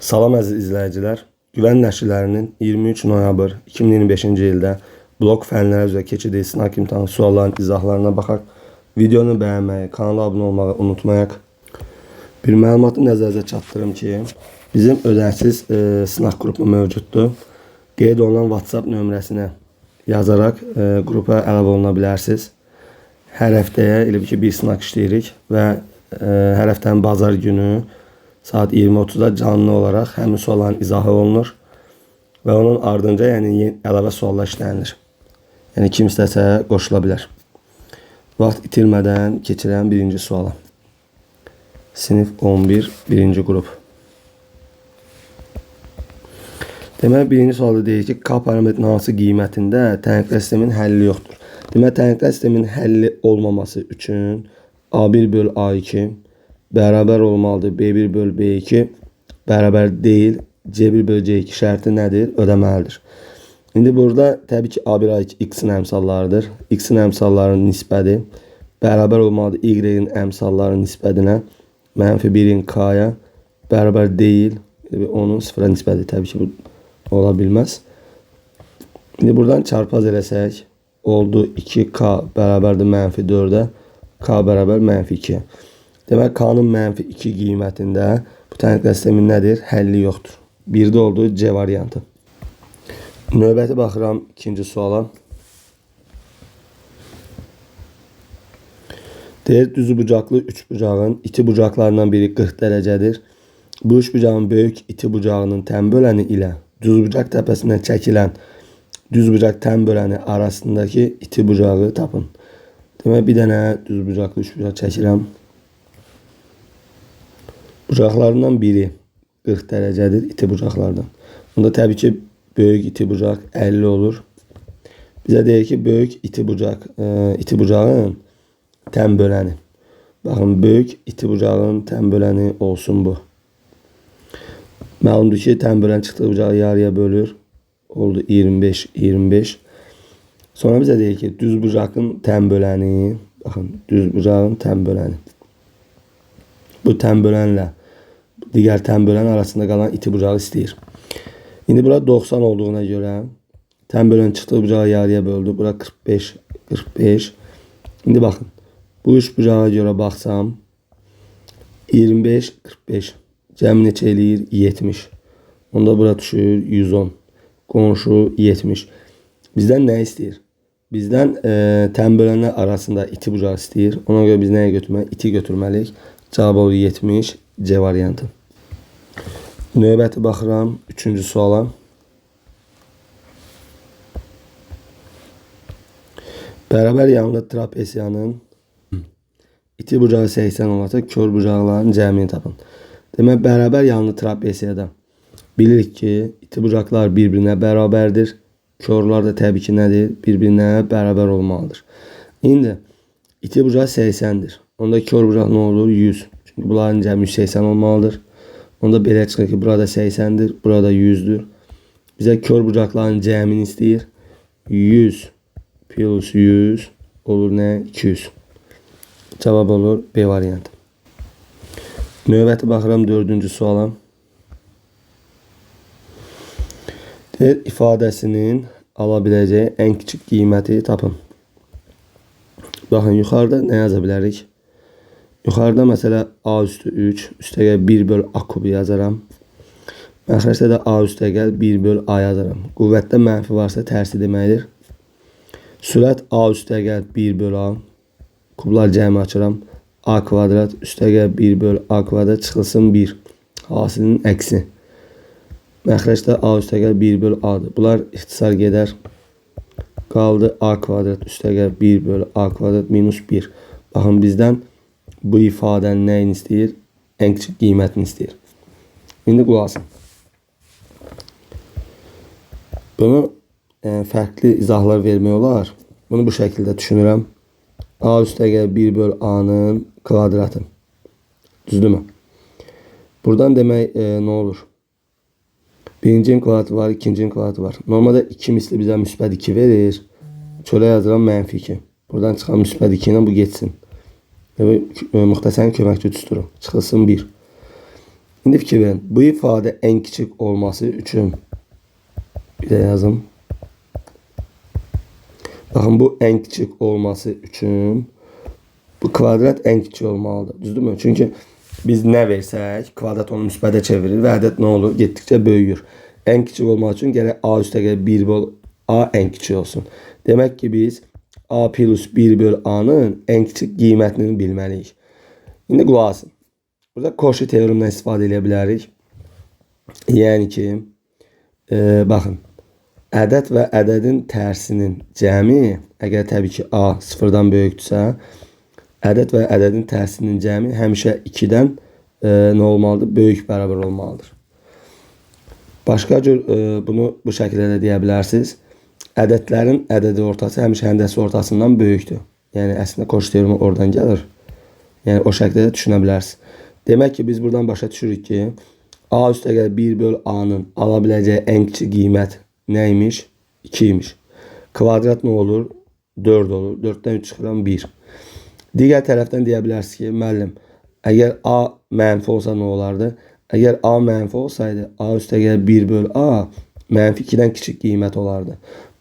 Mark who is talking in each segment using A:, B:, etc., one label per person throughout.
A: Salam əziz izləyicilər. Güvən nəşrlərinin 23 noyabr 2025-ci ildə blok fənləri üzrə keçirdiyi sınaq imtahanı suallarının izahlarına baxaq. Videonu bəyənməyi, kanala abunə olmağı unutmayaq. Bir məlumatı nəzərinizə çatdırım ki, bizim ödənişsiz sınaq qrupu mövcuddur. Qeyd olunan WhatsApp nömrəsinə yazaraq qrupa əlavə oluna bilərsiniz. Hər həftəyə elə bir ki, bir sınaq işləyirik və hər həftənin bazar günü saat 20:30-da canlı olaraq həmin sualların izahı olunur və onun ardınca əlavə suallar işlənilir. Yəni kim istəsə qoşula bilər. Vaxt itirmədən keçirəm birinci suala. Sinif 11, birinci qrup. Demək, birinci sualda deyir ki, K parametrinin hansı qiymətində tənqid sistemin həlli yoxdur. Demək, tənqid sistemin həlli olmaması üçün A1 böl A2 bərabər olmalıdır. B1 böl B2 bərabər deyil. C1 böl C2 şərti nədir? Ödəməlidir. İndi burada təbii ki A1 A2 X-in əmsallarıdır. X-in əmsallarının nisbəti bərabər olmalıdır Y-in əmsallarının nisbətinə. -1-in K-ya bərabər deyil. Onun sıfıra nisbəti təbii ki bu ola bilməz. İndi buradan çarpaz eləsək oldu 2K bərabərdir -4-ə. K bərabər -2-yə. Demək, K-nın -2 qiymətində bu tənqid sistemin nədir? Həlli yoxdur. 1-də oldu C variantı. Növbəti baxıram ikinci suala. Deyir, düz bucaqlı 3 bucağın iti bucaqlarından biri 40 dərəcədir. Bu 3 bucağın böyük iti bucağının tən böləni ilə düz bucaq təpəsindən çəkilən düz bucaq tən böləni arasındakı iti bucağı tapın. Demək, bir dənə düz bucaqlı 3 bucaq çəkirəm. Bucaqlarından biri 40 dərəcədir iti bucaqlardan. Onda təbii ki, böyük iti bucaq 50 olur. Bizə deyir ki, böyük iti bucağın tən böləni. Baxın, böyük iti bucağın tən böləni olsun bu. Məlumdur ki, tən bölən çıxdığı bucağı yarıya bölür. Oldu 25, 25. Sonra bizə deyir ki, düz bucağın tən böləni. Baxın, düz bucağın tən böləni. Bu tən bölənlə digər tən bölən arasında qalan iti bucağı istəyir. İndi bura 90 olduğuna görə tən bölən çıxdığı bucağı yarıya böldü. Bura 45, 45. İndi baxın, bu üç bucağa görə baxsam 25, 45. Cəmi neçə eləyir? 70. Onda bura düşür 110. Qonşu 70. Bizdən nə istəyir? Bizdən tən bölənlər arasında iti bucağı istəyir. Ona görə biz nəyə götürməliyik? İti götürməliyik. Cavab olur 70. C variantı. Növbəti baxıram üçüncü suala. Bərabər yanlı trapesiyanın iti bucağı 80 olarsa kör bucaqların cəmini tapın. Demək, bərabər yanlı trapesiyada bilirik ki, iti bucaqlar bir-birinə bərabərdir. Körlər də təbii ki nədir? Bir-birinə bərabər olmalıdır. İndi iti bucaq 80'dir. Onda kör bucaq nə olur? 100. Çünki bunların cəmi 180 olmalıdır. Onda belə çıxır ki, burada 80'dir, burada 100'dür. Bizə kör bucaqların cəmini istəyir. 100 plus 100 olur nə? 200. Cavab olur B variantı. Növbəti baxıram dördüncü suala. Deyir, ifadəsinin ala biləcəyi ən kiçik qiyməti tapın. Baxın, yuxarıda nə yaza bilərik? Yuxarıda məsələ A üstü 3, üstəgəl 1 böl A kubu yazaram. Məxrəcdə də A üstəgəl 1 böl A yazaram. Qüvvətdə mənfi varsa tərsi deməkdir. Sürət A üstəgəl 1 böl A. Kublar cəmi açıram. A kvadrat üstəgəl 1 böl A kvadrat çıxılsın 1. Hasilinin əksi. Məxrəcdə A üstəgəl 1 böl A'dır. Bunlar ixtisar gedər. Qaldı A kvadrat üstəgəl 1 böl A kvadrat minus 1. Baxın, bizdən bu ifadənin nəyini istəyir? Ən kiçik qiymətini istəyir. İndi qulaq asın. Bunu fərqli izahlar vermək olar. Bunu bu şəkildə düşünürəm. A üstəgəl 1 böl A'nın kvadratı. Düzdürmü? Buradan demək nə olur? Birincinin kvadratı var, ikincinin kvadratı var. Normalde 2 misli bizə müsbət 2 verir. Çölə yazıram -2. Buradan çıxan müsbət 2 ilə bu geçsin. Müxtəsərin köməkçi tuturum. Çıxılsın 1. İndi fikir verin. Bu ifadə ən kiçik olması üçün bir də yazım. Baxın, bu ən kiçik olması üçün bu kvadrat ən kiçik olmalıdır. Düzdürmü? Çünki biz nə versək, kvadrat onu müsbətə çevirir və ədəd nə olur? Getdikcə böyüyür. Ən kiçik olmaq üçün gərək a üstə gələ 1 böl a ən kiçik olsun. Demək ki, biz a plus 1 böl a-nın ən kiçik qiymətini bilməliyik. İndi qulaq asın. Burada Cauchy teoremindən istifadə edə bilərik. Yəni ki, baxın, ədəd və ədədin tərsinin cəmi, əgər təbii ki a sıfırdan böyükdürsə, ədəd və ədədin tərsinin cəmi həmişə 2-dən nə olmalıdır? Böyük bərabər olmalıdır. Başqa cür bunu bu şəkildə də deyə bilərsiniz. Ədədlərin ədədi ortası həmişə həndəsi ortasından böyükdür. Yəni əslində Cauchy teoremi oradan gəlir. Yəni o şəkildə də düşünə bilərsiniz. Demək ki, biz buradan başa düşürük ki, a üstə gələ 1 böl a-nın ala biləcəyi ən kiçik qiymət nə imiş? 2 imiş. Kvadrat nə olur? 4 olur. 4-dən 3 çıxıran 1. Digər tərəfdən deyə bilərsiniz ki, müəllim, əgər a mənfi olsa nə olardı? Əgər a mənfi olsaydı, a üstə gələ 1 böl a mənfi 2-dən kiçik qiymət olardı.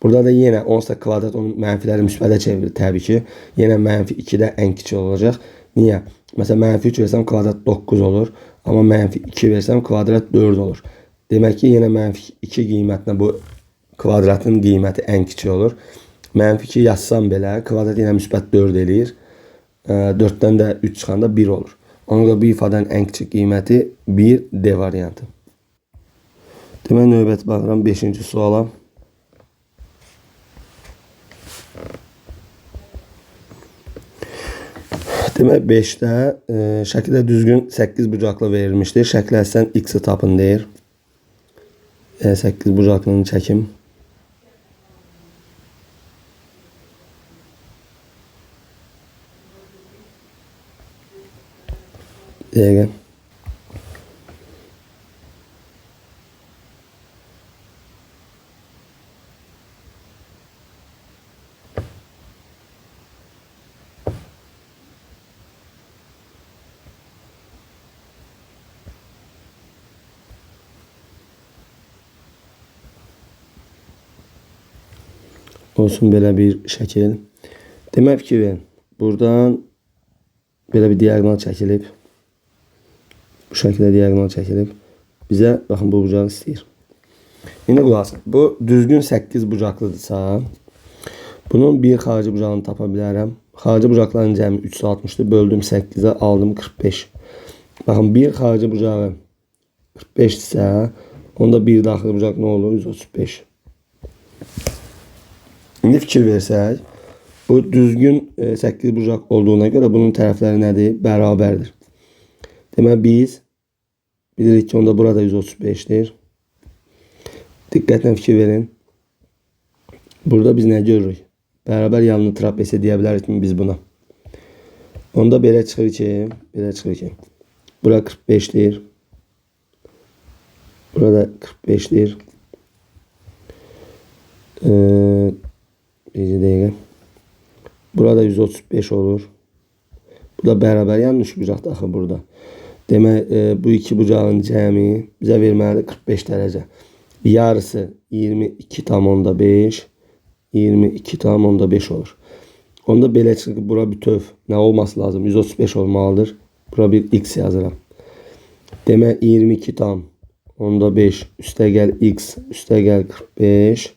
A: Burada da yenə onsuz da kvadrat onun mənfiləri müsbətə çevirir təbii ki. Yenə mənfi 2-də ən kiçik olacaq. Niyə? Məsələn, mənfi 3 versəm kvadrat 9 olur. Amma mənfi 2 versəm kvadrat 4 olur. Demək ki, yenə mənfi 2 qiymətinə bu kvadratın qiyməti ən kiçik olur. Mənfi 2 yazsam belə kvadrat yenə müsbət 4 eləyir. 4-dən də 3 çıxanda 1 olur. Ona görə bu ifadənin ən kiçik qiyməti 1 D variantı. Demək, növbəti baxıram 5-ci suala. Demək, 5-də şəkildə düzgün 8 bucaqlı verilmişdir. Şəkilləsən x-i tapın deyir. 8 bucaqlını çəkim. Dəqiqə. Olsun belə bir şəkil. Demək ki, buradan belə bir diagonal çəkilib. Bu şəkildə diagonal çəkilib. Bizə, baxın, bu bucağı istəyir. İndi qulaq asın. Bu düzgün 8 bucaqlıdırsa, bunun bir xarici bucağını tapa bilərəm. Xarici bucaqların cəmi 360-dır. Böldüm 8-ə, aldım 45. Baxın, bir xarici bucağı 45-dirsə, onda bir daxili bucaq nə olur? 135. İndi fikir versək, bu düzgün 8 bucaq olduğuna görə bunun tərəfləri nədir? Bərabərdir. Demək, biz bilirik ki, onda burada 135'dir. Diqqətlə fikir verin. Burada biz nə görürük? Bərabər yanlı trapesi deyə bilərik mi biz buna? Onda belə çıxır ki, bura 45'dir. Burada 45'dir. Bir dəqiqə. Burada 135 olur. Bu da bərabər yanlış bucaqdır axı burada. Demək, bu iki bucağın cəmi bizə verməlidir 45 dərəcə. Yarısı 22,5, 22,5 olur. Onda belə çıxır ki, bura bütöv nə olması lazım? 135 olmalıdır. Bura bir x yazıram. Demək, 22,5 üstə gəl x, üstə gəl 45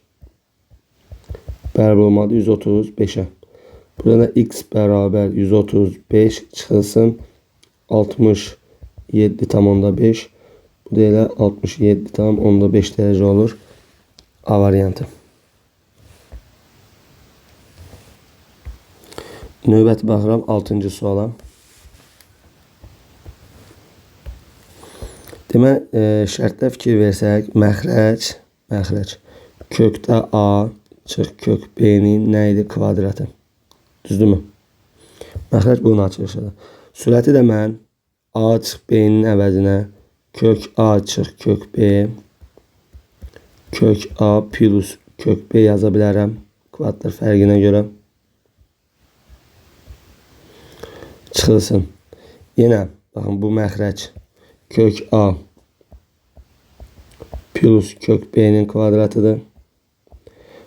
A: bərabər olmalıdır 135'ə. Burada x bərabər 135 çıxılsın 67,5. Bu da elə 67,5 dərəcə olur. A variantı. Növbəti baxıram 6-cı suala. Demək, şərtdə fikir versək, məxrəc kökdə A çıx kök B-nin nə idi? Kvadratı. Düzdürmü? Məxrəc bunun açılışıdır. Sürəti də mən A çıx B-nin əvəzinə kök A çıx kök B, kök A plus kök B yaza bilərəm. Kvadrat fərqinə görə. Çıxılsın. Yenə, baxın, bu məxrəc kök A plus kök B'nin kvadratıdır.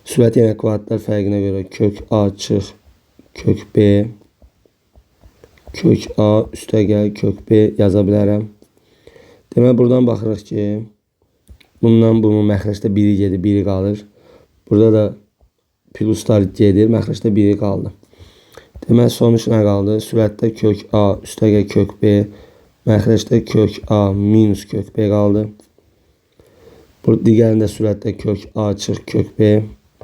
A: Sürət yenə kvadratlar fərqinə görə kök A çıx kök B kök A üstəgəl kök B yaza bilərəm. Deməli buradan baxırıq ki, bundan bunun məxrəcdə biri gedir, biri qalır. Burada da pluslar gedir, məxrəcdə biri qaldı. Deməli sonuç nə qaldı? Sürətdə kök A üstəgəl kök B, məxrəcdə kök A minus kök B qaldı. Burada digərində sürətdə kök A çıx kök B,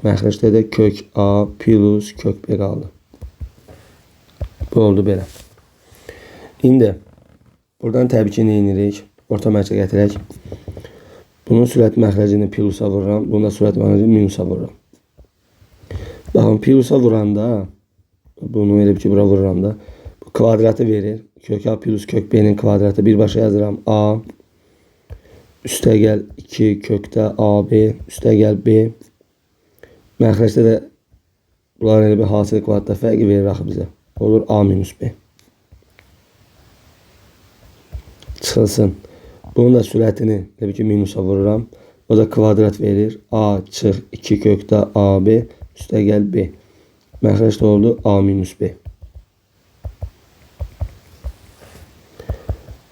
A: məxrəcdə də kök A plus kök B qaldı. Bu oldu belə. İndi buradan təbii ki, nə edirik? Orta mərkəzə gətirək. Bunun sürət məxrəcini plusa vururam. Bunun da sürət məxrəcini minusa vururam. Baxın, plusa vuranda, bunu elə ki, bura vururam da, bu kvadratı verir. Kök A plus kök B'nin kvadratı birbaşa yazıram. A üstəgəl 2 kökdə AB üstəgəl B. Məxrəcdə də bunların elə bir hasil kvadratda fərqi verir axı bizə. Olur A minus B. Çıxılsın. Bunun da sürətini elə ki, minusa vururam. O da kvadrat verir. A çıx 2 kökdə AB üstəgəl B. Məxrəcdə oldu A minus B.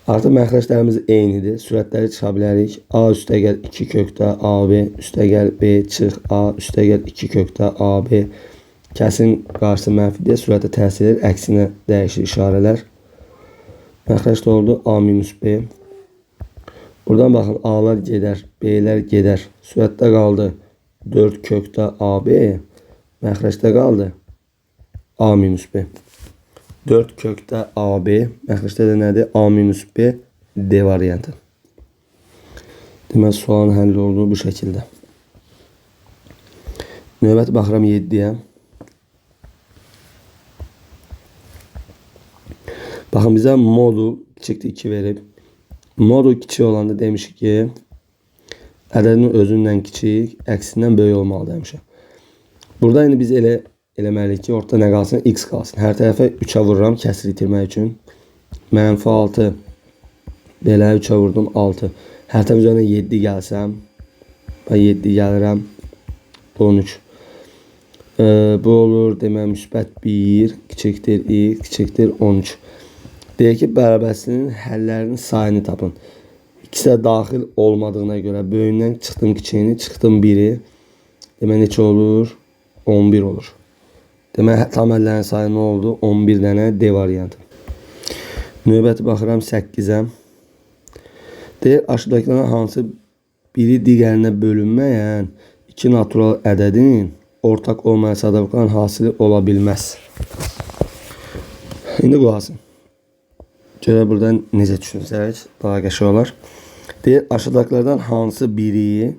A: Artıq məxrəclərimiz eynidir. Sürətləri çıxa bilərik. A üstəgəl 2 kökdə AB üstəgəl B çıx A üstəgəl 2 kökdə AB. Kəsin qarşısı mənfidir. Sürətə təsir edir. Əksinə dəyişir işarələr. Məxrəcdə oldu A minus B. Buradan baxın, A'lar gedər, B'lər gedər. Sürətdə qaldı 4 kökdə AB. Məxrəcdə qaldı A minus B. 4 kökdə AB. Məxrəcdə də nədir? A minus B D variantı. Deməli, sualın həlli olduğu bu şəkildə. Növbəti baxıram 7-yə. Baxın, bizə modul kiçikdir 2 verib. Modul kiçik olanda demişik ki, ədədin özündən kiçik, əksindən böyük olmalı demişik. Burada indi biz eləməliyik ki, ortada nə qalsın? X qalsın. Hər tərəfə 3'ə vururam kəsri itirmək üçün. Mənfi 6. Belə 3'ə vurdum 6. Hər tərəf üzərinə 7 gəlsəm, 7 gəlirəm 13. Bu olur, demək, müsbət 1 kiçikdir x kiçikdir 13. Deyək ki, bərabərsinin həllərinin sayını tapın. İkisi də daxil olmadığına görə böyündən çıxdım kiçiyini, çıxdım 1'i. Demək, neçə olur? 11 olur. Demək, tam həllərin sayı nə oldu? 11 dənə D variantı. Növbəti baxıram 8'ə. Deyək, aşağıdakilərdən hansı biri digərinə bölünməyən iki natural ədədin ortaq olmayan sadavqların hasili ola bilməz. İndi qulaq asın. Görə buradan necə düşünsək, daha qəşəng olar. Deyək, aşağıdakilərdən hansı biri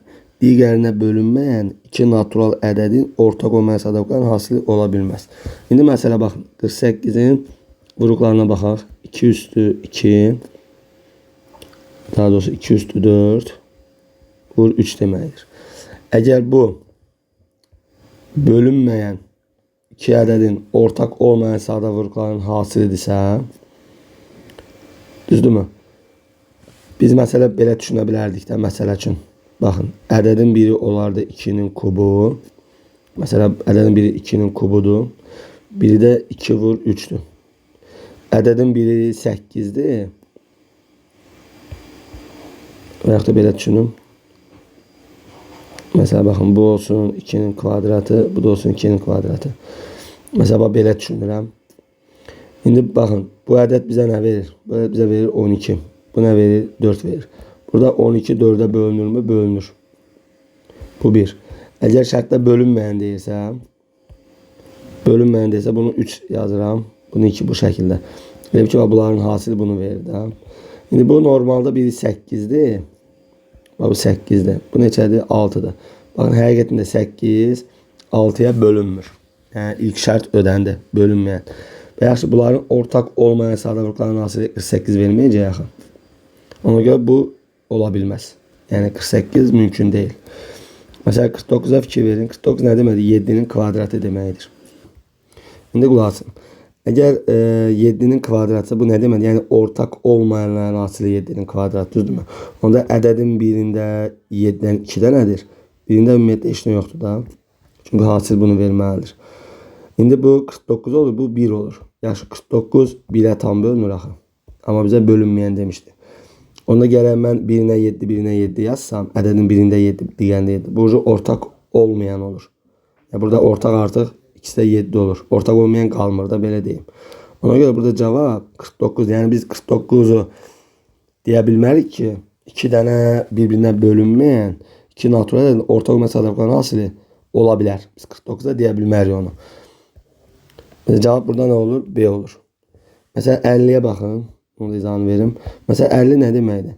A: digərinə bölünməyən iki natural ədədin ortaq olmayan sadavqların hasili ola bilməz. İndi məsələ baxın, 48'in vuruqlarına baxaq. 2 üstü 2, daha doğrusu 2 üstü 4, vur 3 deməkdir. Əgər bu bölünməyən iki ədədin ortaq olmayan sadə vuruqların hasilidirsə, düzdürmü? Biz məsələ belə düşünə bilərdik də, məsələ üçün. Baxın, ədədin biri olardı 2'nin kubu. Məsələ, ədədin biri 2'nin kubudur. Biri də 2 vur 3'dür. Ədədin biri 8'dir. Və yaxud da belə düşünüm. Mesela bakın, bu olsun 2'nin kvadratı, bu da olsun 2'nin kvadratı. Mesela belə düşünürəm. İndi baxın, bu ədəd bizə nə verir? Bu ədəd bizə verir 12. Bu nə verir? 4 verir. Burada 12 4'ə bölünürmü? Bölünür. Bu 1. Əgər şərtdə bölünməyən deyirsə, bunu 3 yazıram. Bunu 2 bu şəkildə. Dedim ki, bunların hasili bunu verir də. İndi bu normalda biri 8'dir. Bu 8'dir. Bu neçədir? 6'dır. Baxın, həqiqətində 8 6'ya bölünmür. Yəni ilk şərt ödəndi, bölünməyən. Və yaxşı, bunların ortaq olmayan sadavurqların hasili 48 verməyəcək yaxın. Ona görə bu ola bilməz. Yəni 48 mümkün deyil. Məsələn, 49'a fikir verin. 49 nə deməkdir? 7'nin kvadratı deməkdir. İndi qulaq asın. Eğer 7'nin kvadratı bu ne demek? Yani ortak olmayanların hasılı 7'nin kvadratı düzdürmü? Onda ədədin birində 7'den 2'de nedir? Birində ümumiyyətlə heç nə yoxdur da. Çünkü hasil bunu verməlidir. İndi bu 49 olur, bu 1 olur. Yaxşı 49 1'ə tam bölünür axı. Amma bizə bölünməyən demişdi. Onda gərək mən 1'inə 7, 1'inə 7 yazsam, ədədin birində 7, digərində 7. Bu ortak olmayan olur. Ya burada ortak artıq ikisi de 7 olur. Ortak olmayan qalmır da belə deyim. Ona göre burada cevap 49. Yani biz 49'u deyə bilmərik ki, 2 dənə bir-birinə bölünməyən 2 natural ortak olmayan sadəqlərin hasili ola bilər. Biz 49'da deyə bilmərik onu. Mesela cevap burada ne olur? B olur. Mesela 50'ye bakın. Onu da izahını verim. Mesela 50 ne deməkdir?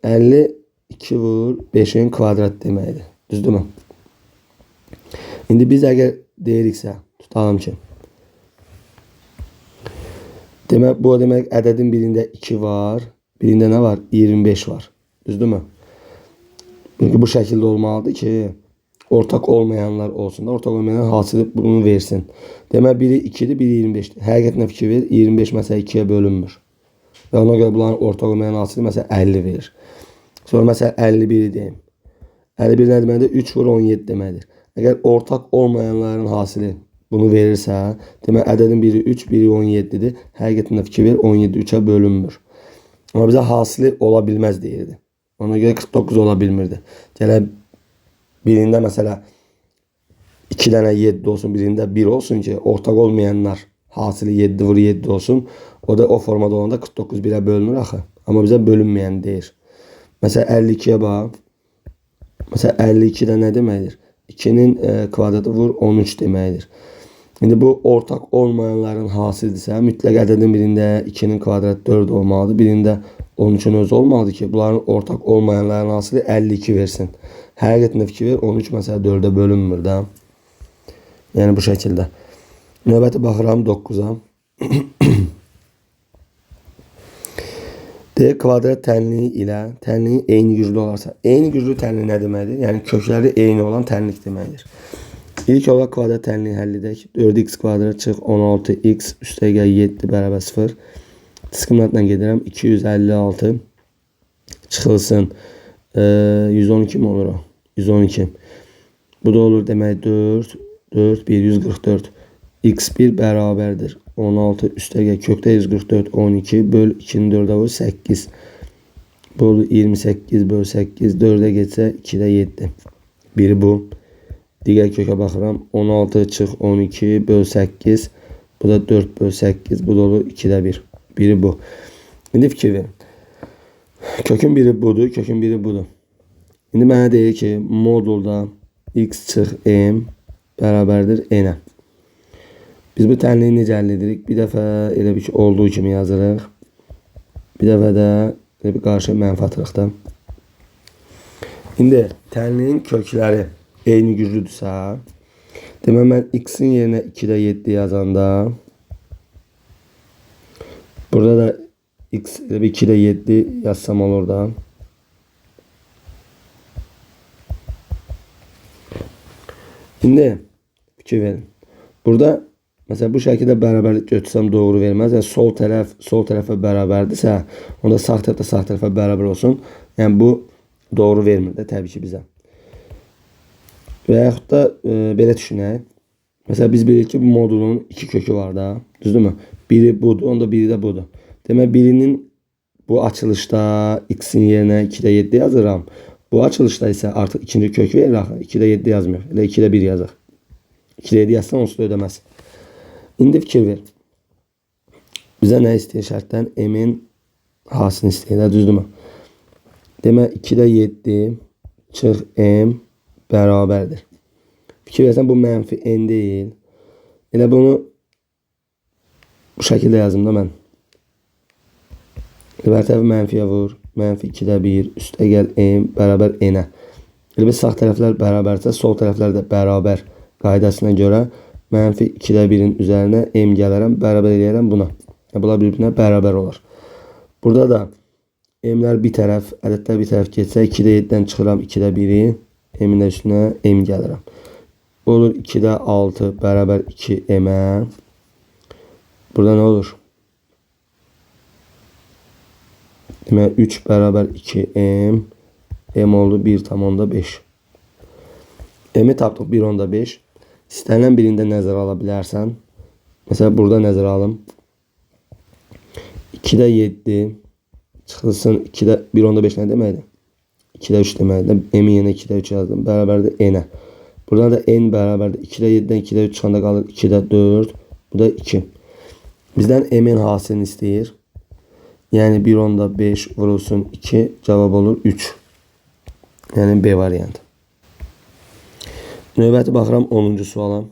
A: 50 2 vur 5'in kvadrat deməkdir. Düzdürmü? İndi biz əgər deyiriksə, tutalım ki. Demək, bu demək ədədin birində 2 var. Birində ne var? 25 var. Düzdürmü? Çünkü bu şekilde olmalıdır ki, ortak olmayanlar olsun da ortak olmayan hasılı bunu versin. Demək biri 2'dir, biri 25'dir. Həqiqətinə fikir ver. 25 mesela 2'ye bölünmür. Ve ona göre bunların ortak olmayan hasılı mesela 50 verir. Sonra mesela 51'i deyim. 51 ne deməkdir? 3 vur 17 deməkdir. Eğer ortak olmayanların hasılı bunu verirsə, demək ədədin biri 3, biri 17'dir. Həqiqətində fikir ver, 17 3'e bölünmür. Ama bize hasılı ola bilməz deyirdi. Ona göre 49 ola bilmirdi. Gələ birində mesela 2 tane 7 olsun, birində 1 olsun ki, ortak olmayanlar hasılı 7 vur 7 olsun. O da o formada olanda 49 1'e bölünür axı. Ama bize bölünmeyen deyir. Mesela 52'ye bax. Mesela 52'de ne deməkdir? 2'nin kvadratı vur 13 deməkdir. Şimdi bu ortak olmayanların hasıldırsa mütləq ədədin birində 2'nin kvadratı 4 olmalıdır. Birində 13'ün özü olmalıdır ki, bunların ortak olmayanların hasılı 52 versin. Həqiqətində fikir ver, 13 mesela 4'e bölünmür da. Yani bu şekilde. Növbəti baxıram 9'a. D kvadrat tənliyi ilə tənliyi eyni güclü olarsa. Eyni güclü tənliyi nə deməkdir? Yəni kökləri eyni olan tənlik deməkdir. İlk olaraq kvadrat tənliyi həll edək. 4x kvadrat çıx 16x üstəgəl 7 bərabər 0. Diskriminantla gedirəm. 256 çıxılsın. 112 mi olur o? 112. Bu da olur demək 4, 4, 1, 144. x1 bərabərdir. 16 üstəgəl kökdə 144 12 böl 2'nin 4'e vur 8. Bu 28 böl 8 4'e geçsə 2'də 7. Biri bu. Digər kökə baxıram. 16 çıx 12 böl 8. Bu da 4 böl 8. Bu da olur 2'də 1. Biri bu. İndi fikir verin. Kökün biri budur. Kökün biri budur. İndi mənə deyir ki modulda x çıx m bərabərdir n-ə. Biz bu tənliyi necə əldə edirik? Bir dəfə elə bir ki olduğu kimi yazırıq. Bir dəfə də elə bir qarşı mənfi atırıq da. İndi tənliyin kökləri eyni güclüdürsə, demək mən x-in yerinə 2'də 7 yazanda burada da x elə bir 2'də 7 yazsam olur da. İndi fikir verin. Burada mesela bu şekilde beraberlik götürsəm doğru vermez. Yani sol tərəfə bərabərdirsə, onda sağ tərəf də sağ tərəfə bərabər olsun. Yəni bu doğru vermir də təbii ki bizə. Və yaxud da belə düşünək. Mesela biz bilirik ki bu modulun 2 kökü var da. Düzdürmü? Biri budur, onda biri də budur. Demək birinin bu açılışda x-in yerinə 2'də 7 yazıram. Bu açılışda isə artıq ikinci kök verir axı. 2'də 7 yazmıyor. Elə 2'də 1 yazır. 2'də 7 yazsan onsuz da ödəməz. İndi fikir ver. Bizə nə istəyir şərtdən? M-in hasını istəyir. Düzdürmü? Demək 2'də 7 çıx M bərabərdir. Fikir versən bu mənfi N deyil. Elə bunu bu şəkildə yazdım da mən. Hər tərəfi mənfiyə vur. Mənfi 2'də 1 üstəgəl M bərabər N-ə. Elə bir sağ tərəflər bərabərsə sol tərəflər də bərabər qaydasına görə mənfi 2'də 1'in üzerine m gələrəm, bərabər eləyərəm buna. Bunlar bir-birinə bərabər olur. Burada da m'lər bir tərəf, ədədlər bir tərəf geçsə 2'də 7'dən çıxıram 2'də 1'i, m'in də üstünə m gəlirəm. Bu olur 2'də 6 bərabər 2 m-ə. Burada ne olur? Demek 3 beraber 2m. M oldu 1/5. M'i tapdıq 1/5. İstənilən birində nəzərə ala bilərsən. Mesela burada nəzərə alım. 2'də 7 çıxılsın 2'də 1/5 nə deməkdir? 2'də 3 deməkdir. M'i yenə 2'də 3 yazdım. Bərabərdir n'ə. Buradan da n bərabərdir. 2'də 7'dən 2'də 3 çıxanda qalır 2'də 4. Bu da 2. Bizdən m'in hasilini istəyir. Yəni 1/5 vurulsun 2 cavab olur 3. Yəni B variantı. Növbəti baxıram 10-cu suala.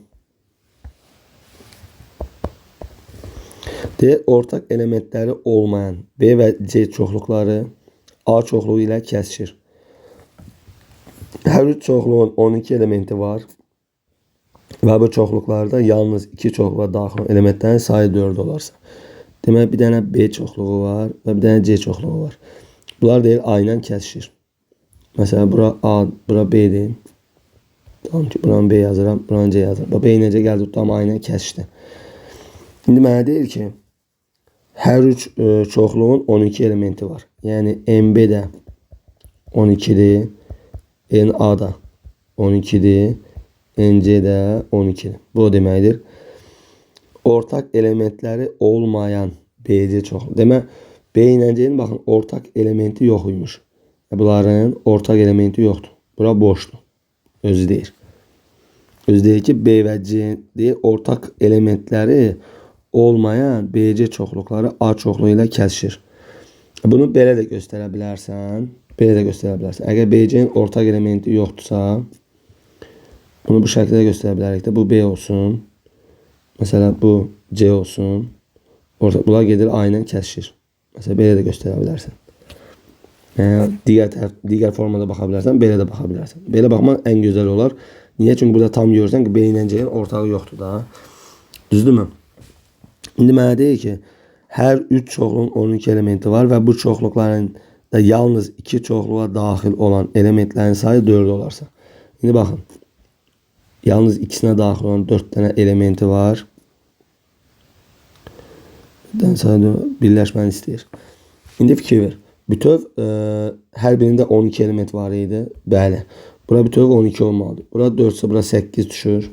A: D ortak elementləri olmayan B və C çoxluqları A çoxluğu ilə kəsişir. Hər üç çoxluğun 12 elementi var. Və bu çoxluqlarda yalnız 2 çoxluğa daxil olan elementlərin sayı 4 olarsa. Demək bir dənə B çoxluğu var və bir dənə C çoxluğu var. Bunlar deyil A ilə kəsişir. Mesela bura A, bura B'dir. Tamam ki, buranı B yazıram, buranı C yazıram. B necə gəldi, tutdum A ilə kəsişdi. İndi mənə deyir ki, hər üç çoxluğun 12 elementi var. Yəni MB də 12'dir, NA da 12'dir, NC də 12'dir. Bu deməkdir. Ortak elementləri olmayan BC çoxluğu. Demək, B ilə C'nin baxın, ortak elementi yox imiş. Bunların ortak elementi yoxdur. Bura boşdur. Özü deyir. Özü deyir ki, B və C deyir, ortak elementləri olmayan BC çoxluqları A çoxluğu ilə kəsişir. Bunu belə də göstərə bilərsən. Belə də göstərə bilərsən. Əgər BC'nin ortak elementi yoxdursa, bunu bu şəkildə göstərə bilərik də. Bu B olsun. Mesela bu C olsun. Bunlar gedir A ilə kəsişir. Mesela belə də göstərə bilərsən. Digər formada baxa bilərsən, belə də baxa bilərsən. Belə baxmaq ən gözəl olar. Niyə? Çünki burada tam görürsən ki, B ilə C'nin ortağı yoxdur da. Düzdürmü? İndi mənə deyir ki, hər 3 çoxluğun 12 elementi var və bu çoxluqların da yalnız 2 çoxluğa daxil olan elementlərin sayı 4 olarsa. İndi baxın. Yalnız ikisinə daxil olan 4 dənə elementi var. Birləşməni istəyir. İndi fikir ver. Bütöv hər birində 12 element var idi. Bəli. Bura bütöv 12 olmalıdır. Bura 4 ise bura 8 düşür.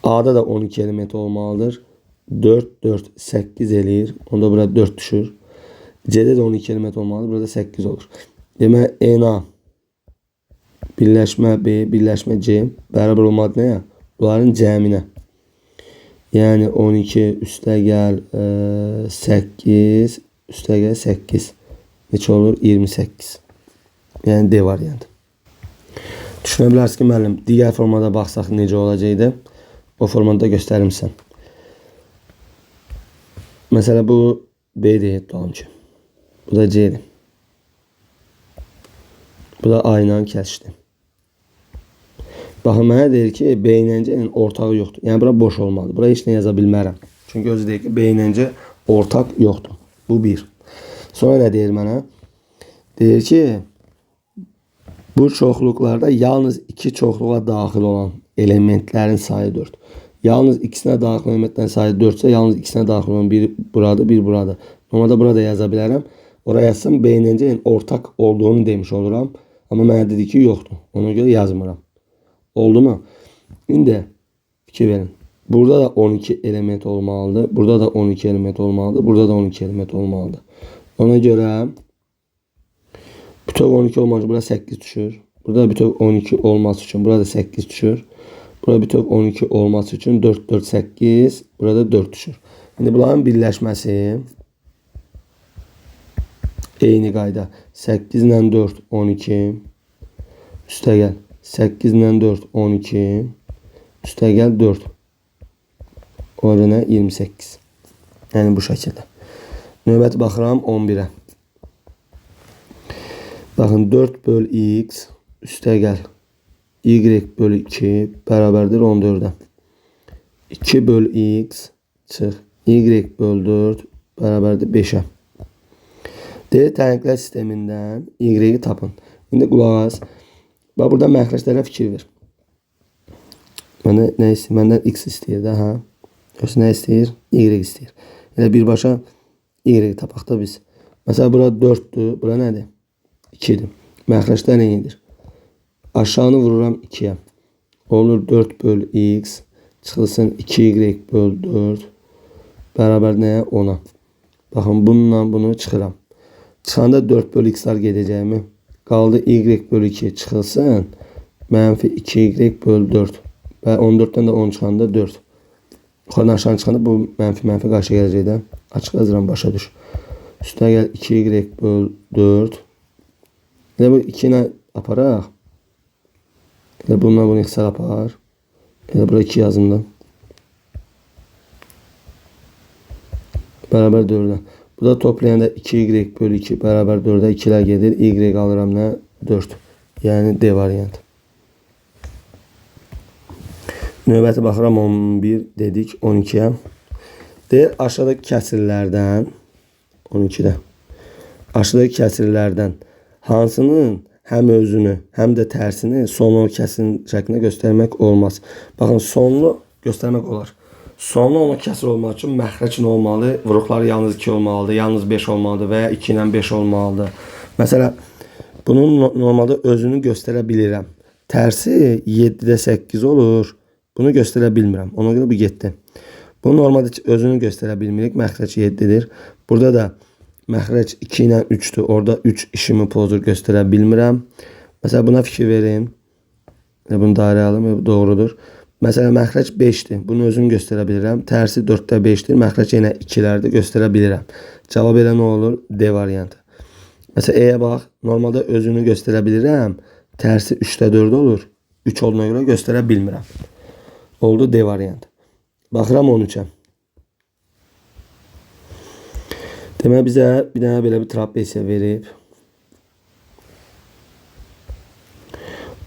A: A'da da 12 element olmalıdır. 4, 4, 8 eləyir. Onda bura 4 düşür. C'de de 12 element olmalıdır. Burada 8 olur. Demək NA birləşmə B, birləşmə C bərabər olmalıdır nəyə? Bunların cəminə. Yəni 12 üstəgəl 8 üstəgəl 8 neçə olur? 28. Yəni D variantı. Düşünə bilərsiniz ki, müəllim, digər formada baxsaq necə olacaqdı? O formada göstərirəm. Mesela bu B'dir, tamam ki. Bu da C'dir. Bu da A ilə kəsişdi. Baxın, mənə deyir ki, B ilə C'nin ortağı yoxdur. Yəni bura boş olmalıdır. Bura heç nə yaza bilmərəm. Çünki özü deyir ki, B ilə C ortaq yoxdur. Bu bir. Sonra nə deyir mənə? Deyir ki, bu çoxluqlarda yalnız 2 çoxluğa daxil olan elementlərin sayı 4. Yalnız ikisinə daxil olan elementlərin sayı 4 ise yalnız ikisinə daxil olan bir burada, bir burada. Normalde burada yaza bilərəm. Oraya yazsam B ilə C'nin ortaq olduğunu demiş oluram. Amma mənə dedi ki, yoxdur. Ona görə yazmıram. Oldu mu? İndi fikir verin. Burada da 12 element olmalıdır. Burada da 12 element olmalıdır. Burada da 12 element olmalıdır. Ona görə bütöv 12 olmalı. Burada 8 düşür. Burada bütöv 12 olması için burada 8 düşür. Burada bütöv 12 olması için 4, 4, 8. Burada 4 düşür. Şimdi bunların birləşməsi eyni qayda. 8 ilə 4, 12. Üstəgəl 8 ilə 4, 12. Üstəgəl 4. Oranı 28. Yəni bu şəkildə. Növbəti baxıram 11'ə. Baxın 4 böl x üstəgəl y bölü 2 bərabərdir 14'ə. 2 böl x çıx y böl 4 bərabərdir 5'ə. D tənqlə sistemindən y-i tapın. İndi qulaq as. Bax burada məxrəclərə fikir ver. Məndən x istəyir də, hə? Öz nə istəyir? Y istəyir. Elə birbaşa Y tapaq da biz. Məsələn, bura 4'dür. Bura nədir? 2'dir. Məxrəcdə nə edir? Aşağını vururam 2'yə. Olur 4 bölü x. Çıxılsın 2y bölü 4. Bərabər nəyə? 10'a. Baxın, bununla bunu çıxıram. Çıxanda 4 bölü x'lar gedəcəyimi. Qaldı y bölü 2 çıxılsın. Mənfi 2y bölü 4. Və 14'dən də 10 çıxanda 4. Yuxarıdan aşağı çıxanda bu mənfi qarşı gələcək də. Açıq yazıram, başa düş. Üstünə gəl 2y bölü 4. Elə bu 2 ilə aparaq. Elə bununla bunu x'lar apar. Elə bura 2 yazım da. Bərabər 4'ə. Bu da toplayanda 2y bölü 2 bərabər 4'ə 2'lər gedir. Y alıram nə? 4. Yəni D variantı. Növbəti baxıram 11 dedik 12'yə. Deyir aşağıdakı kəsirlərdən 12'də. Aşağıdakı kəsirlərdən hansının həm özünü, həm də tərsini sonlu kəsirin şəklində göstərmək olmaz. Baxın, sonlu göstərmək olar. Sonlu olan kəsir olmaq üçün məxrəc nə olmalı? Vuruqları yalnız 2 olmalıdır, yalnız 5 olmalıdır və ya 2 ilə 5 olmalıdır. Məsələn, bunun normalda özünü göstərə bilirəm. Tərsi 7'də 8 olur. Bunu göstərə bilmirəm. Ona görə bu getdi. Bu normalda özünü göstərə bilmirik. Məxrəc 7'dir. Burada da məxrəc 2 ilə 3'dür. Orada 3 işimi pozur, göstərə bilmirəm. Məsələn, buna fikir verin. Bunu dairə alım, bu doğrudur. Məsələn, məxrəc 5'dir. Bunun özünü göstərə bilirəm. Tərsi 4'də 5'dir. Məxrəc yenə 2'lərdir. Göstərə bilirəm. Cavab elə nə olur? D variantı. Məsələn, E-yə bax. Normalda özünü göstərə bilirəm. Tərsi 3'də 4 olur. 3 olduğuna görə göstərə bilmirəm. Oldu D variantı. Baxıram 13'ə. Demək bizə bir dənə belə bir trapesiya verib.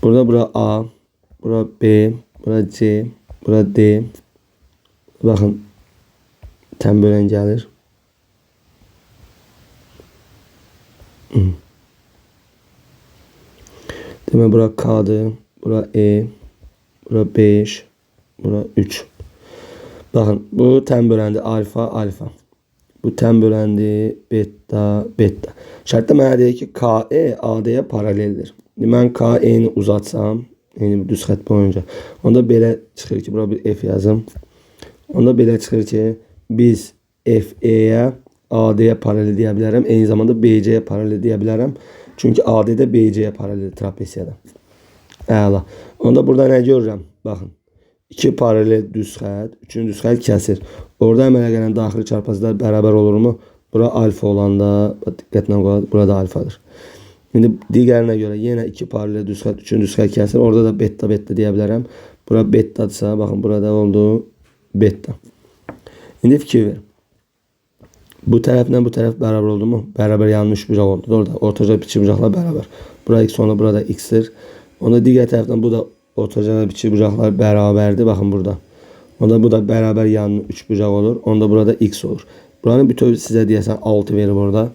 A: Burada bura A, bura B, bura C, bura D. Baxın, tən bölən gəlir. Demək bura K'dır, bura E, bura 5, bura 3. Baxın, bu tən böləndir alfa, alfa. Bu tən böləndir beta, beta. Şərtdə mənə deyir ki, KE AD'yə paraleldir. Mən KE'ni uzatsam, yəni düz xətt boyunca, onda belə çıxır ki, bura bir F yazım. Onda belə çıxır ki, biz FE'yə AD'yə paralel deyə bilərəm. Eyni zamanda BC'yə paralel deyə bilərəm. Çünki AD'də BC'yə paralel trapesiyada. Əla. Onda burada nə görürəm? Baxın. 2 paralel düz xətt, 3-cü düz xətt kəsir. Orada əmələ gələn daxili çarpazlar bərabər olurmu? Bura alfa olanda, diqqətlə qoyaq, burada alfadır. İndi digərinə görə yenə 2 paralel düz xətt, 3-cü düz xətt kəsir. Orada da beta, beta deyə bilərəm. Bura betadırsa, baxın, burada oldu beta. İndi fikir ver. Bu tərəflə bu tərəf bərabər oldu mu? Bərabər yanlış bucaq oldu. Orada ortaca biçi bucaqlar bərabər. Bura x, sonra burada x'dir. Onda digər tərəfdən bu da ortaca biçi bucaqlar bərabərdir. Baxın burada. Onda bu da bərabər yanlı 3 bucaq olur. Onda burada x olur. Buranın bütöv sizə deyəsən 6 verir orada.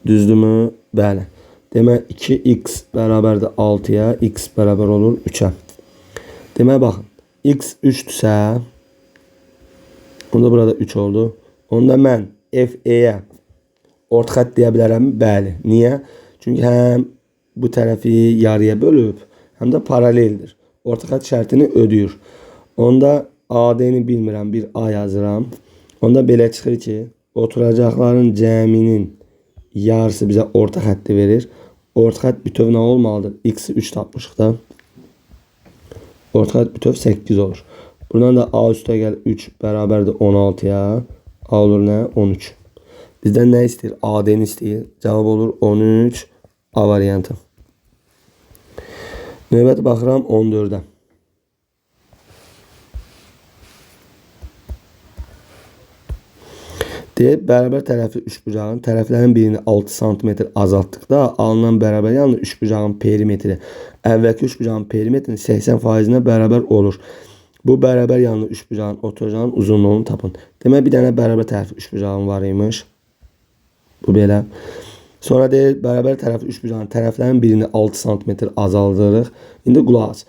A: Düzdürmü? Bəli. Demək 2x bərabərdir 6'ya. X bərabər olur 3'ə. Demək baxın. X 3'dürsə, onda burada 3 oldu. Onda mən FE'yə orta xətt deyə bilərəm? Bəli. Niyə? Çünki həm bu tərəfi yarıya bölüb, həm də paraleldir. Orta xətt şərtini ödəyir. Onda AD'ni bilmirəm, bir A yazıram. Onda belə çıxır ki, oturacaqların cəminin yarısı bizə orta xətti verir. Orta xətt bütöv nə olmalıdır? X'i 3 tapmışıq da. Orta xətt bütöv 8 olur. Buradan da A üstə gəl 3 bərabərdir 16'ya. A olur nə? 13. Bizdən nə istəyir? AD'ni istəyir. Cavab olur 13. A variantı. Növbəti baxıram 14'ə. Deyib, bərabər tərəfli üçbucağın tərəflərin birini 6 cm azaltdıqda alınan bərabər yanlı üçbucağın perimetri əvvəlki üçbucağın perimetrinin 80%-nə bərabər olur. Bu bərabər yanlı üçbucağın oturacağın uzunluğunu tapın. Demək bir dənə bərabər tərəfli üçbucağın var imiş. Bu belə. Sonra deyir, bərabər tərəfli üçbucağın tərəflərin birini 6 cm azaldırıq. İndi qulaq as.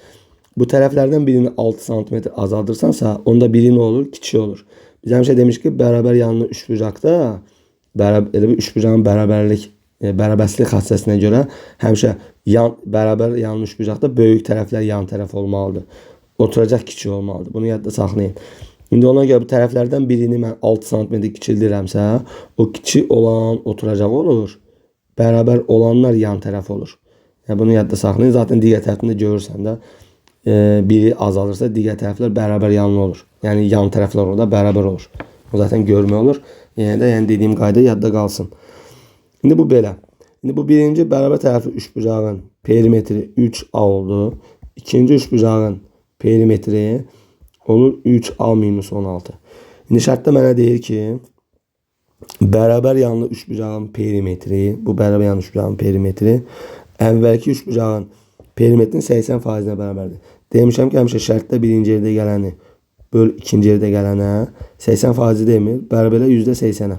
A: bu tərəflərdən birini 6 sm azaldırsansa, onda biri nə olur? Kiçik olur. Biz həmişə demişik ki, bərabər yanlı üçbucaqda elə bir üçbucağın bərabərsizlik xassəsinə görə həmişə bərabər yanlı üçbucaqda böyük tərəflər yan tərəf olmalıdır. Oturacaq kiçik olmalıdır. Bunu yadda saxlayın. İndi ona görə bu tərəflərdən birini mən 6 sm kiçildirəmsə, o kiçik olan oturacaq olur. Bərabər olanlar yan tərəf olur. Yəni bunu yadda saxlayın. Zaten digər tərəfində görürsən də biri azalırsa digər tərəflər bərabər yanlı olur. Yəni yan tərəflər orada bərabər olur. O zaten görmə olur. Yəni dediyim qayda yadda qalsın. İndi bu belə. İndi bu birinci bərabər tərəfli üçbucağın perimetri 3A oldu. İkinci üçbucağın perimetri olur 3A minus 16. İndi şərtdə mənə deyir ki, bərabər yanlı üçbucağın perimetri, bu bərabər yanlı üçbucağın perimetri əvvəlki üçbucağın perimetrin 80%-nə bərabərdir. Demişəm ki, həmişə şərtdə birinci yerdə gələni böl ikinci yerdə gələnə 80% demir, bərabərlə %80-ə.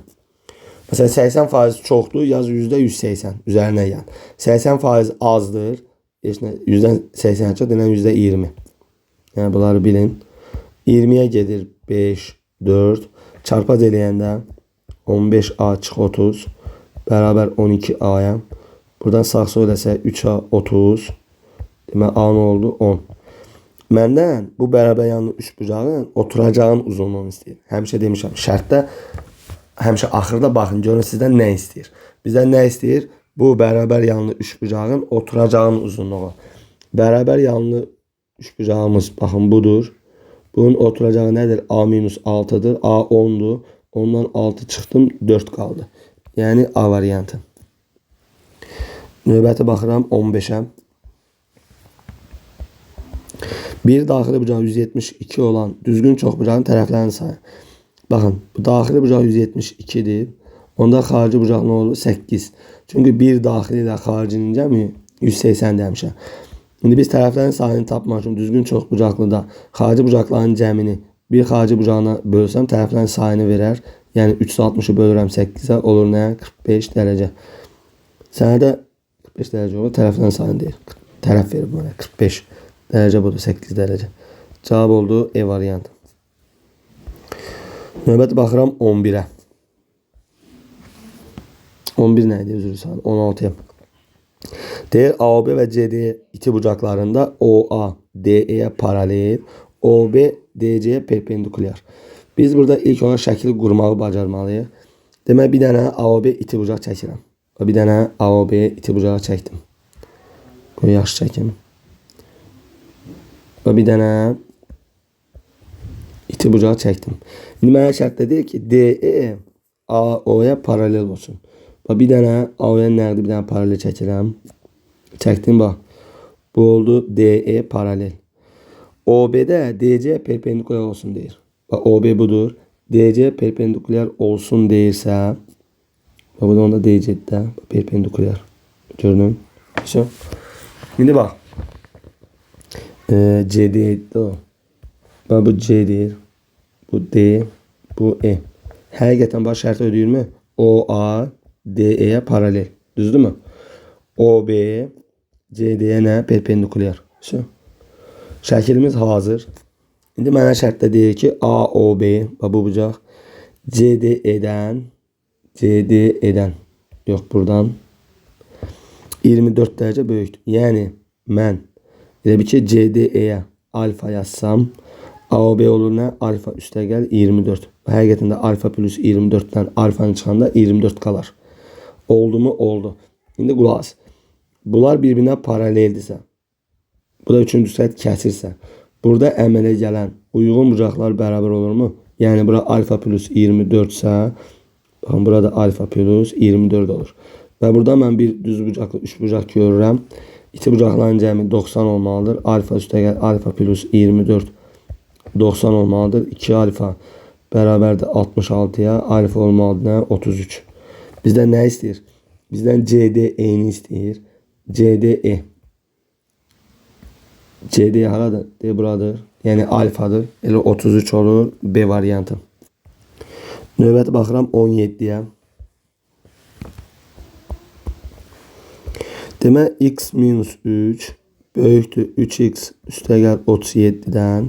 A: Məsələn, 80% çoxdur, yaz %180 üzərinə yan. 80% azdır, %80 çox denən %20. Yəni bunları bilin. 20'ye gedir 5, 4. Çarpaz eləyəndə 15A çıx 30. Bərabər 12A'ya. Buradan sağ sol eləsə 3A 30. Demək A nə oldu? 10. Məndən bu bərabər yanlı üçbucağın oturacağın uzunluğunu istəyir. Həmişə demişəm, şərtdə həmişə axırda baxın, görün sizdən nə istəyir. Bizdən nə istəyir? Bu bərabər yanlı üçbucağın oturacağın uzunluğu. Bərabər yanlı üçbucağımız baxın budur. Bunun oturacağı nədir? A minus 6'dır. A 10'dur. Ondan 6 çıxdım, 4 qaldı. Yəni A variantı. Növbəti baxıram 15'ə. Bir daxili bucaq 172 olan düzgün çoxbucağın tərəflərinin sayı. Baxın, bu daxili bucaq 172'dir. Onda xarici bucaq nə olur? 8. Çünki bir daxili ilə xaricinin cəmi 180 demişəm. İndi biz tərəflərin sayını tapmaq üçün düzgün çoxbucaqlıda xarici bucaqların cəmini bir xarici bucağına bölsəm tərəflərin sayını verər. Yəni 360'ı bölürəm 8'ə olur nə? 45 dərəcə. Sənədə 45 dərəcə olur. Tərəflərin sayını deyir. Tərəf verir buna 45 dərəcə budur 8 dərəcə. Cavab oldu E variantı. Növbəti baxıram 11'ə. 11 nə idi? Üzr istəyirəm. 16'ya. Deyir AB və CD iti bucaqlarında OA DE'yə paralel, OB DC'yə perpendikulyar. Biz burada ilk olaraq şəkil qurmağı bacarmalıyıq. Demək bir dənə AOB iti bucaq çəkirəm. Bir dənə AOB iti bucağı çəkdim. Qoy yaxşı çəkim. Bir dənə iti bucağı çəkdim. İndi mənə şərtdə deyir ki, DE AO'ya paralel olsun. Bir dənə AO'ya nəqdi bir dənə paralel çəkirəm. Çəkdim bax. Bu oldu DE paralel. OB'də DC perpendikulyar olsun deyir. Bax OB budur. DC perpendikulyar olsun deyirsə, bu da onda DC'də perpendikulyar. Gördün? İndi bax. CD o. Bax bu C deyir. Bu D, bu E. Həqiqətən baş şərti ödəyirmi? OA DE'yə paralel. Düzdür mü? OB CD'yə nə? Perpendikulyar. Şəkilimiz hazır. İndi mənə şərtdə deyir ki, AOB bu bucaq CDE'dən yox buradan 24 dərəcə böyükdür. Yəni mən elə bir ki CDE'yə alfa yazsam AOB olur nə? Alfa üstəgəl 24. Həqiqətən də alfa plus 24'dən alfanı çıxanda 24 qalar. Oldu mu? Oldu. İndi qulaq as. Bunlar bir-birinə paraleldirsə, bu da üçüncü səhət kəsirsə, burada əmələ gələn uyğun bucaqlar bərabər olur mu? Yəni bura alfa plus 24 sə, baxın burada alfa plus 24 olur. Və burada mən bir düz bucaqlı 3 bucaq görürəm. İti bucaqların cəmi 90 olmalıdır. Alfa üstəgəl alfa plus 24 90 olmalıdır. 2 alfa bərabərdir 66'ya. Alfa olmalıdır nə? 33. Bizdən nə istəyir? Bizdən CDE'ni istəyir. CDE. CDE haradır? D buradır. Yəni alfadır. Elə 33 olur. B variantı. Növbəti baxıram 17'yə. Demək x minus 3 böyükdür 3x üstəgəl 37-dən.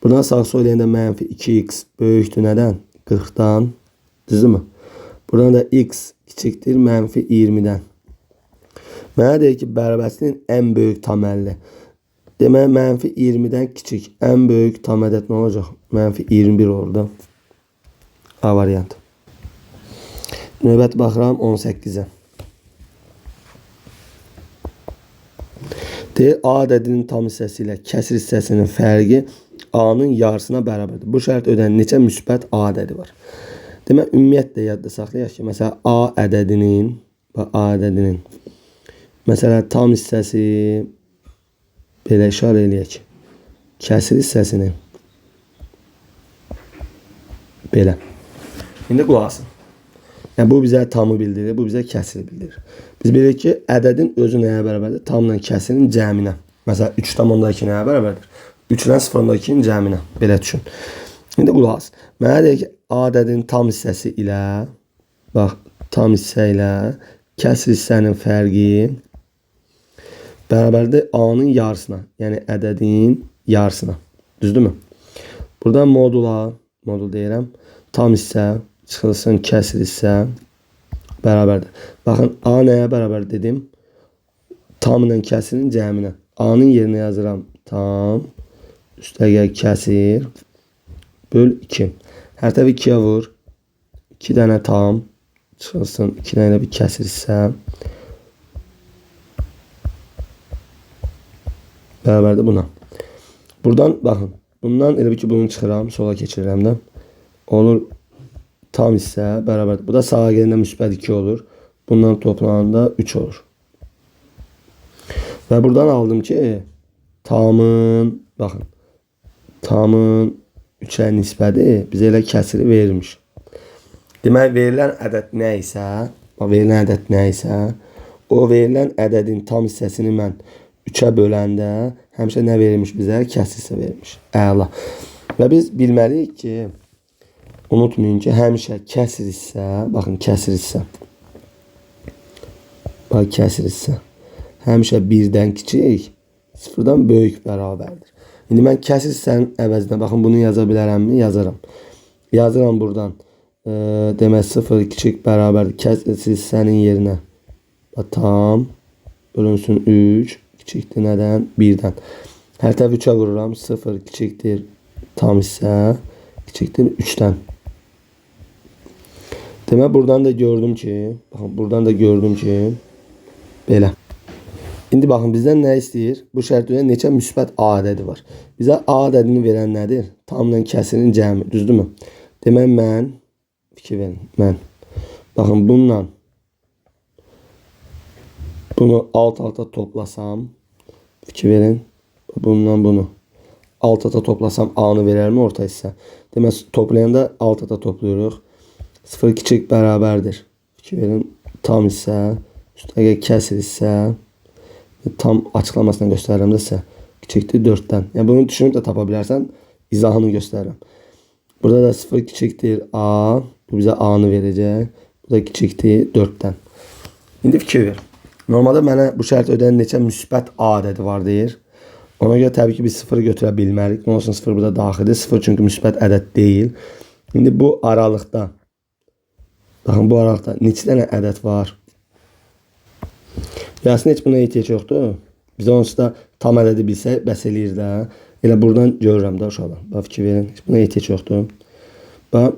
A: Buradan sağ sol eləyəndə mənfi 2x böyükdür nədən? 40-dan. Düzdürmü? Buradan da x kiçikdir mənfi 20-dən. Mənə deyir ki, bərabərsinin ən böyük tam əlli. Demək, mənfi 20-dən kiçik. Ən böyük tam ədəd nə olacaq? Mənfi 21 orada. A variantı. Növbət baxıram 18-ə. Deyir, A ədədinin tam hissəsi ilə kəsir hissəsinin fərqi A-nın yarısına bərabərdir. Bu şərt ödən neçə müsbət A ədədi var? Demək, ümumiyyətlə yadda saxlayaq ki, məsələn, A ədədinin məsələn, tam hissəsi belə işarə eləyək. Kəsir hissəsini belə. İndi qulaq asın. Yəni, bu bizə tamı bildirir, bu bizə kəsiri bildirir. Biz bilirik ki, ədədin özü nəyə bərabərdir? Tamla kəsirin cəminə. Məsələn, 3,2 nəyə bərabərdir? 3-lə 0,2-nin cəminə. Belə düşün. İndi qulaq as. Mənə deyir ki, A ədədinin tam hissəsi ilə, bax, tam hissə ilə kəsir hissənin fərqi bərabərdir A-nın yarısına. Yəni, ədədin yarısına. Düzdürmü? Buradan modul deyirəm. Tam hissə çıxılsın kəsir hissə bərabərdir. Baxın, A nəyə bərabər dedim? Tam ilə kəsirin cəminə. A-nın yerinə yazıram. Tam üstəgəl kəsir böl 2. Hər tərəfi 2-yə vur. 2 dənə tam çıxılsın. 2 dənə bir kəsir hissə bərabərdir buna. Buradan baxın. Bundan elə bir ki, bunu çıxıram. Sola keçirirəm də. Olur tam hissə bərabərdir. Bu da sağa gələndə müsbət 2 olur. Bundan toplananda 3 olur. Və buradan aldım ki, tamın, baxın, tamın 3-ə nisbəti bizə elə kəsiri verilmiş. Demək, verilən ədəd nə isə, o verilən ədədin tam hissəsini mən 3-ə böləndə həmişə nə verilmiş bizə? Kəsir hissə verilmiş. Əla. Və biz bilməliyik ki, unutmayın ki, həmişə kəsir hissə, baxın, kəsir hissə. Bax, kəsir hissə. Həmişə 1-dən kiçik, 0-dan böyük bərabərdir. İndi mən kəsir hissənin əvəzinə, baxın, bunu yaza bilərəmmi? Yazaram. Yazıram buradan. Demək, 0 kiçik bərabərdir. Kəsir hissənin yerinə. Tam bölünsün 3 kiçikdir nədən? 1-dən. Hər tərəf 3-ə vururam. 0 kiçikdir tam hissə. Kiçikdir 3-dən. Demək, buradan da gördüm ki, belə. İndi baxın, bizdən nə istəyir? Bu şərtdə neçə müsbət A ədədi var? Bizə A ədədini verən nədir? Tamla kəsirin cəmi, düzdürmü? Demək, mən, fikir verin, mən. Baxın, bununla bunu alt-alta toplasam, fikir verin, bununla bunu alt-alta toplasam A-nı verərmi orta hissə? Demək, toplayanda alt-alta toplayırıq. 0 kiçik bərabərdir. Fikir verin, tam hissə, üstəgəl kəsir hissə, tam açıqlamasını göstərirəm də sizə. Kiçikdir 4-dən. Yəni, bunu düşünüb də tapa bilərsən, izahını göstərirəm. Burada da 0 kiçikdir A. Bu bizə A-nı verəcək. Bu da kiçikdir 4-dən. İndi fikir ver. Normalda mənə bu şərt ödən neçə müsbət A ədədi var deyir. Ona görə təbii ki, biz 0-ı götürə bilmərik. Nə olsun, 0 burada daxildir. 0 çünki müsbət ədəd deyil. İndi bu aralıqda, baxın, bu aralıqda neçə dənə ədəd var? Aslında heç buna ehtiyac yoxdur. Biz onsuz da tam ədədi bilsək, bəs eləyir də. Elə buradan görürəm də uşaqlar. Bax, fikir verin. Heç buna ehtiyac yoxdur. Bax,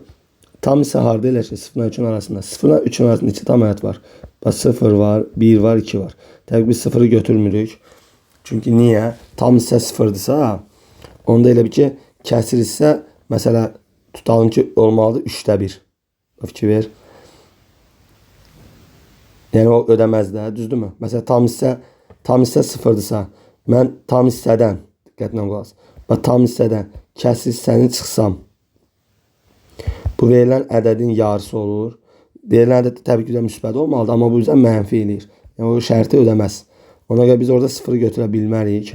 A: tam isə harda elə ki, 0-la 3-ün arasında. 0-la 3-ün arasında neçə tam ədəd var? Bax, 0 var, 1 var, 2 var. Təbii biz 0-ı götürmürük. Çünki niyə? Tam hissə 0-dırsa, onda elə bir ki, kəsir hissə, məsələ, tutalım ki, olmalıdır 3-də 1. Bax, fikir ver. Yəni, o ödəməz də, düzdürmü? Məsələn, tam hissə 0-dırsa, mən tam hissədən, diqqətlə qulaq as. Bax, tam hissədən kəsir hissəni çıxsam, bu verilən ədədin yarısı olur. Verilən ədəd təbii ki, müsbət olmalıdır, amma bu bizə mənfi eləyir. Yəni, o şərti ödəməz. Ona görə biz orada 0-ı götürə bilmərik.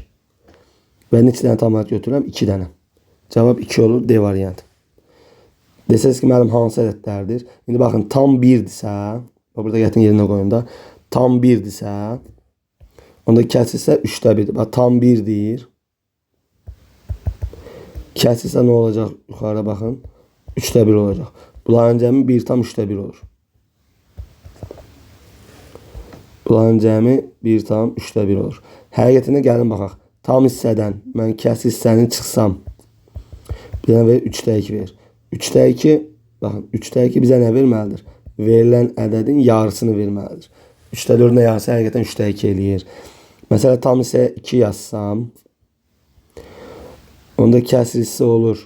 A: Və neçə dənə tam ədəd götürürəm? 2 dənə. Cavab 2 olur, D variantı. Desəniz ki, mənim hansı ədədlərdir? İndi baxın, tam 1-dirsə, burada gətin yerinə qoyun da. Tam 1-dirsə, Onda kəsilsə 3'də 1'dir. Bax tam 1 deyir. Kəsilsə nə olacaq? Yuxarıda baxın. 3'də 1 olacaq. Bunların cəmi 1 tam 3'də 1 olur. Bunların cəmi 1 tam 3'də 1 olur. Həqiqətində gəlin baxaq. Tam hissədən mən kəsil hissəni çıxsam. Bir dənə verir 3'də 2 verir. 3'də 2 baxın 3'də 2 bizə nə verməlidir? Verilən ədədin yarısını verməlidir. 3'də 4'ün yarısı həqiqətən 3'də 2 eləyir. Mesela tam hissəyə 2 yazsam. Onda kəsr hissə olur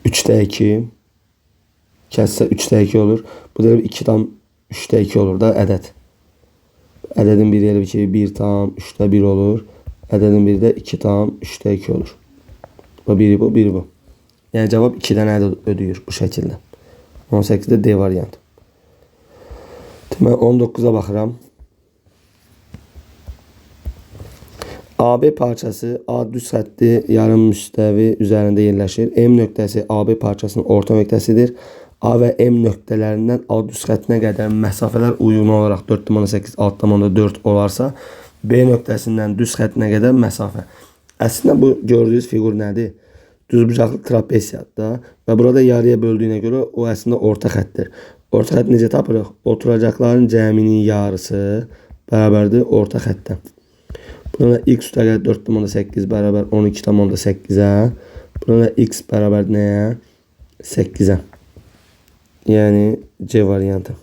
A: 3'də 2. Kəssə 3'də 2 olur. Bu da 2 tam 3'də 2 olur da ədəd. Ədədin biri elə ki 1 tam 3'də 1 olur. Ədədin biri də 2 tam 3'də 2 olur. Bu biri bu, biri bu. Yəni cavab 2'dən ədəd ödəyir bu şəkildə. 18'də D variantı. Mən 19'a baxıram. AB parçası A düz xətti yarım müstəvi üzərində yerləşir. M nöqtəsi AB parçasının orta nöqtəsidir. A və M nöqtələrindən A düz xəttinə qədər məsafələr uyğun olaraq 4,8 6,4 olarsa, B nöqtəsindən düz xəttinə qədər məsafə. Əslində bu gördüyünüz fiqur nədir? Düzbucaqlı trapesiyadır və burada yarıya böldüyünə görə o əslində orta xəttdir. Orta xətti necə tapırıq? Oturacaqların cəminin yarısı bərabərdir orta xəttə. Buna x üstəgəl 4,8 bərabər 12,8'ə. Buna x bərabər nəyə? 8'ə. Yəni C variantı.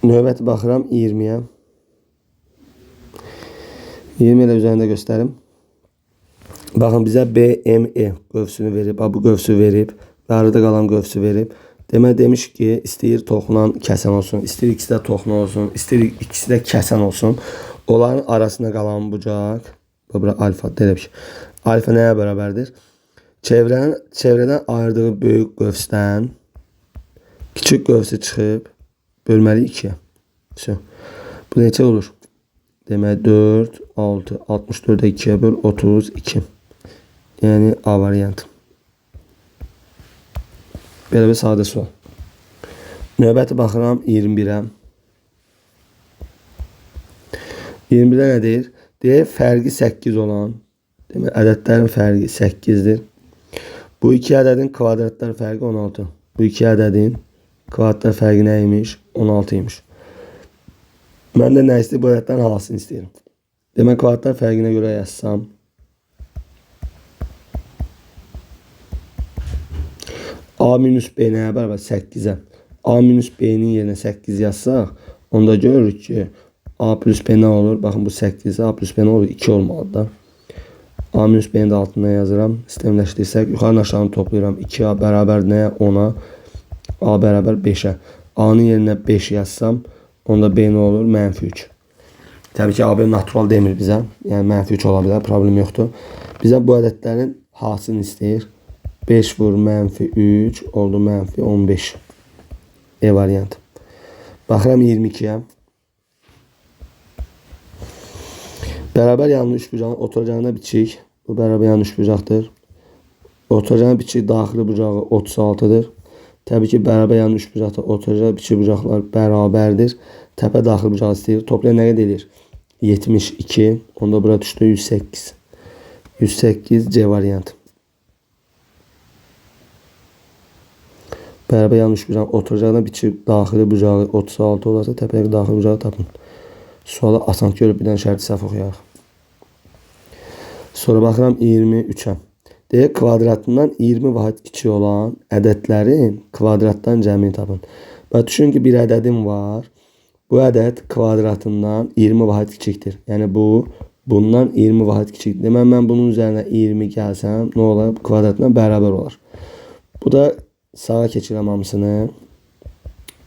A: Növbəti baxıram 20'yə. 20 ilə üzərində göstərim. Baxın bizə BME qövsünü verib. Bu qövsü verib. Və arada qalan qövsü verib. Demiş ki, istəyir toxunan kəsən olsun, istəyir ikisi də toxunan olsun, istəyir ikisi də kəsən olsun. Onların arasında qalan bucaq, bura alfa demiş. Alfa nəyə bərabərdir? Çevrədən ayırdığı böyük qövsdən kiçik qövsü çıxıb bölməli 2'yə. Bu neçə olur? Demək 4, 6, 64'ə 2'yə böl 32. Yəni A variantı. Belə bir sadə sual. Növbəti baxıram 21'ə. 21'də nə deyir? Deyir fərqi 8 olan, demək ədədlərin fərqi 8'dir. Bu iki ədədin kvadratlar fərqi 16. Bu iki ədədin kvadratlar fərqi nə imiş? 16 imiş. Mən də nə istəyir? Bu ədədlərin hansını istəyirəm? Demək kvadratlar fərqinə görə yazsam. A minus B nəyə bərabər? 8'ə. A minus B'nin yerinə 8 yazsaq, onda görürük ki, A plus B nə olur? Baxın bu 8'ə, A plus B nə olur? 2 olmalıdır da. A minus B'nin də altına yazıram. Sistemləşdirsək, yuxarı aşağını toplayıram. 2A bərabər nəyə? 10'a. A bərabər 5'ə. A'nın yerinə 5 yazsam, onda B nə olur? -3. Təbii ki, AB natural demir bizə. Yəni -3 ola bilər, problem yoxdur. Bizə bu ədədlərin hansını istəyir? 5 vur -3 oldu -15. E variantı. Baxıram 22'yə. Bərabər yanlı üçbucağın oturacağına biçik. Bu bərabər yanlı üçbucaqdır. Oturacağına biçik daxili bucağı 36'dır. Təbii ki, bərabər yanlı üçbucaqda oturacaq biçik bucaqlar bərabərdir. Təpə daxili bucağı istəyir. Toplayan nə qədər edir? 72. Onda bura düşdü 108. 108 C variantı. Bərabər yanlış bucağı oturacağına biçib daxili bucağı 36 olarsa təpəyə daxili bucağı tapın. Sualı asan görüb bir dənə şərti səhv oxuyaq. Sonra baxıram 23'ə. Deyək kvadratından 20 vahid kiçik olan ədədlərin kvadratdan cəmini tapın. Və düşün ki, bir ədədim var. Bu ədəd kvadratından 20 vahid kiçikdir. Yəni bu bundan 20 vahid kiçikdir. Demək mən bunun üzərinə 20 gəlsəm nə olar? Kvadratdan bərabər olar. Bu da sağa keçirəm hamısını.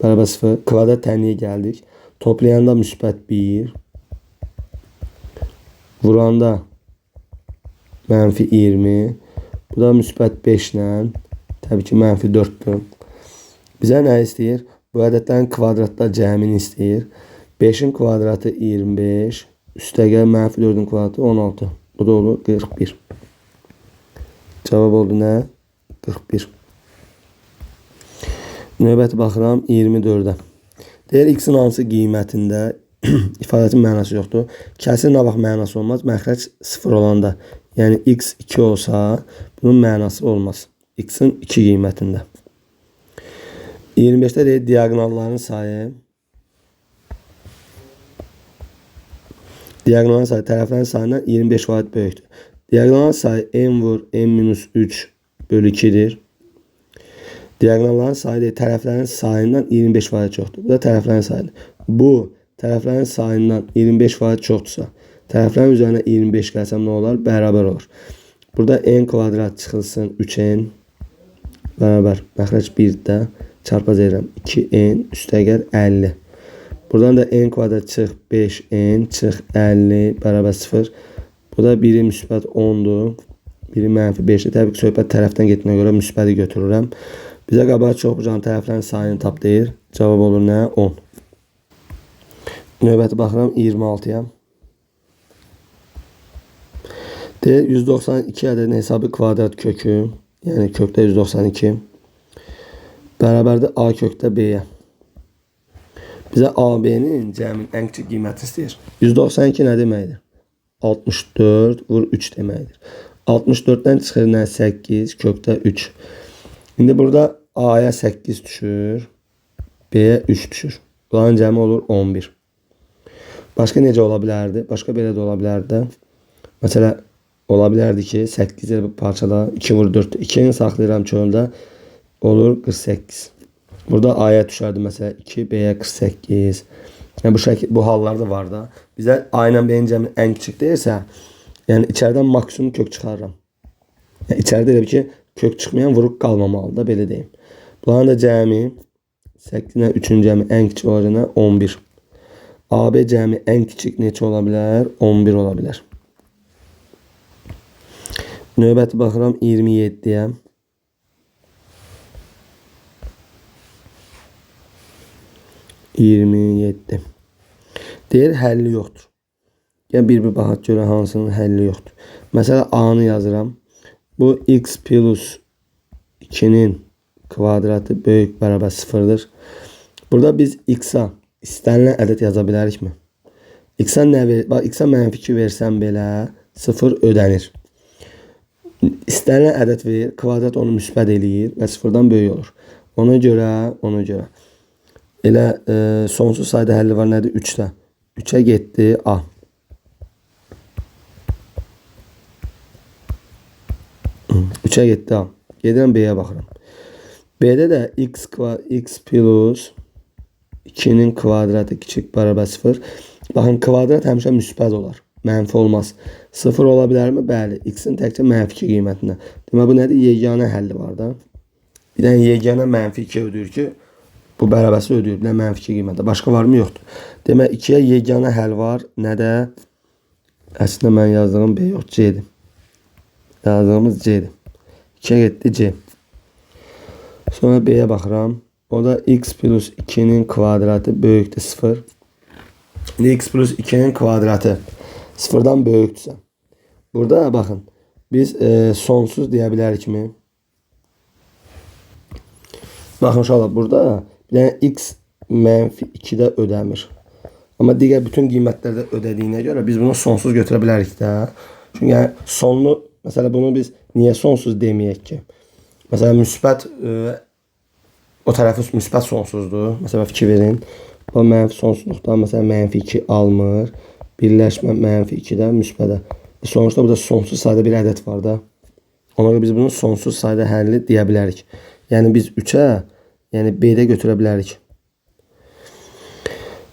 A: Bərabər 0. Kvadrat tənliyə gəldik. Toplayanda müsbət 1. Vuranda -20. Bu da müsbət 5 ilə. Təbii ki, -4'dür. Bizə nə istəyir? Bu ədədlərin kvadratda cəmini istəyir. 5'in kvadratı 25. Üstəgəl -4'ün kvadratı 16. Bu da olur 41. Cavab oldu nə? 41. Növbəti baxıram 24-ə. Deyir x-in hansı qiymətində ifadətin mənası yoxdur. Kəsr nə vaxt mənası olmaz? Məxrəc 0 olanda. Yəni x 2 olsa bunun mənası olmaz. X-in 2 qiymətində. 25-də deyir diaqonalların sayı. Diaqonalların sayı tərəflərin sayından 25% böyükdür. Diaqonalların sayı n vur n-3 bölü 2'dir. Diaqonalların sayı tərəflərin sayından 25% çoxdur. Bu da tərəflərin sayıdır. Bu tərəflərin sayından 25% çoxdursa, tərəflərin üzərinə 25 gəlsəm nə olar? Bərabər olur. Burada n kvadrat çıxılsın 3n bərabər məxrəc 1-də çarpaz edirəm 2n üstəgəl 50. Buradan da n kvadrat çıx 5n çıx 50 bərabər 0. Bu da biri müsbət 10'dur. Biri mənfi 5'dir. Təbii ki, söhbət tərəfdən getdiyinə görə müsbəti götürürəm. Bizə qabağa çoxbucağın tərəflərin sayını tap deyir. Cavab olur nə? 10. Növbəti baxıram 26-ya. Deyir 192 ədədin hesabı kvadrat kökü. Yəni kökdə 192. Bərabərdir A kökdə B-yə. Bizə AB-nin cəmin ən kiçik qiymətini istəyir. 192 nə deməkdir? 64 vur 3 deməkdir. 64'dən çıxır nə? 8 kökdə 3. İndi burada A-ya 8 düşür. B-yə 3 düşür. Bunların cəmi olur 11. Başqa necə ola bilərdi? Başqa belə də ola bilərdi. Məsələ ola bilərdi ki 8'i bu parçada 2 vur 4. 2'ni saxlayıram çöldə. Olur 48. Burada A-ya düşərdi məsələ 2, B-yə 48. Yəni bu hallarda var da. Bizə A ilə B-nin cəmi ən kiçik deyirsə, yəni içərdən maksimum kök çıxarıram. Yəni içəridə elə bir ki, kök çıxmayan vuruq qalmamalıdır, belə deyim. Bunların da cəmi 8 ilə 3'ün cəmi ən kiçik olacağına 11. AB cəmi ən kiçik neçə ola bilər? 11 ola bilər. Növbəti baxıram 27-yə. Deyir həlli yoxdur. Yəni bir baxaq görə hansının həlli yoxdur. Məsələ A-nı yazıram. Bu x plus 2'nin kvadratı böyük bərabər 0'dır. Burada biz x-a istənilən ədəd yaza bilərikmi? X-a nə verir? Bax, x-a mənfi 2 versəm belə 0 ödənir. İstənilən ədəd verir, kvadrat onu müsbət eləyir və 0'dan böyük olur. Ona görə elə sonsuz sayda həlli var nədir? 3'də. 3'ə getdi A. Üçə getdi A. Gedirəm B-yə baxıram. B-də də x plus 2'nin kvadratı kiçik bərabər 0. Baxın, kvadrat həmişə müsbət olar. Mənfi olmaz. 0 ola bilərmi? Bəli. X-in təkcə mənfi 2 qiymətində. Demək bu nədir? Yeganə həlli var da. Bir dənə yeganə mənfi 2 ödəyir ki, bu bərabəsi ödəyir. Bir dənə mənfi 2 qiymətdə. Başqa var mı? Yoxdur. Demək 2'yə yeganə həll var. Nədə? Əslində mən yazdığım B yox, C-dir. Yazdığımız C-dir. 2'ye getdi C. Sonra B'ye baxıram. O da x plus 2'nin kvadratı böyükdür 0. X plus 2'nin kvadratı 0'dan böyükdürsə. Burada baxın. Biz sonsuz deyə bilərikmi? Baxın uşaqlar, burada bir dənə x mənfi 2'də ödəmir. Amma digər bütün qiymətlərdə ödədiyinə görə biz bunu sonsuz götürə bilərik də. Çünki yəni sonlu, məsələ bunu biz niyə sonsuz deməyək ki? Məsələn, müsbət o tərəfi müsbət sonsuzdur. Məsələn, fikir verin. Bu mənfi sonsuzluqdan məsələn mənfi 2 almır. Birləşmə mənfi 2'də müsbədə. Sonuçta burada sonsuz sayda bir ədəd var da. Ona görə biz bunu sonsuz sayda həlli deyə bilərik. Yəni biz 3'ə, yəni B-də götürə bilərik.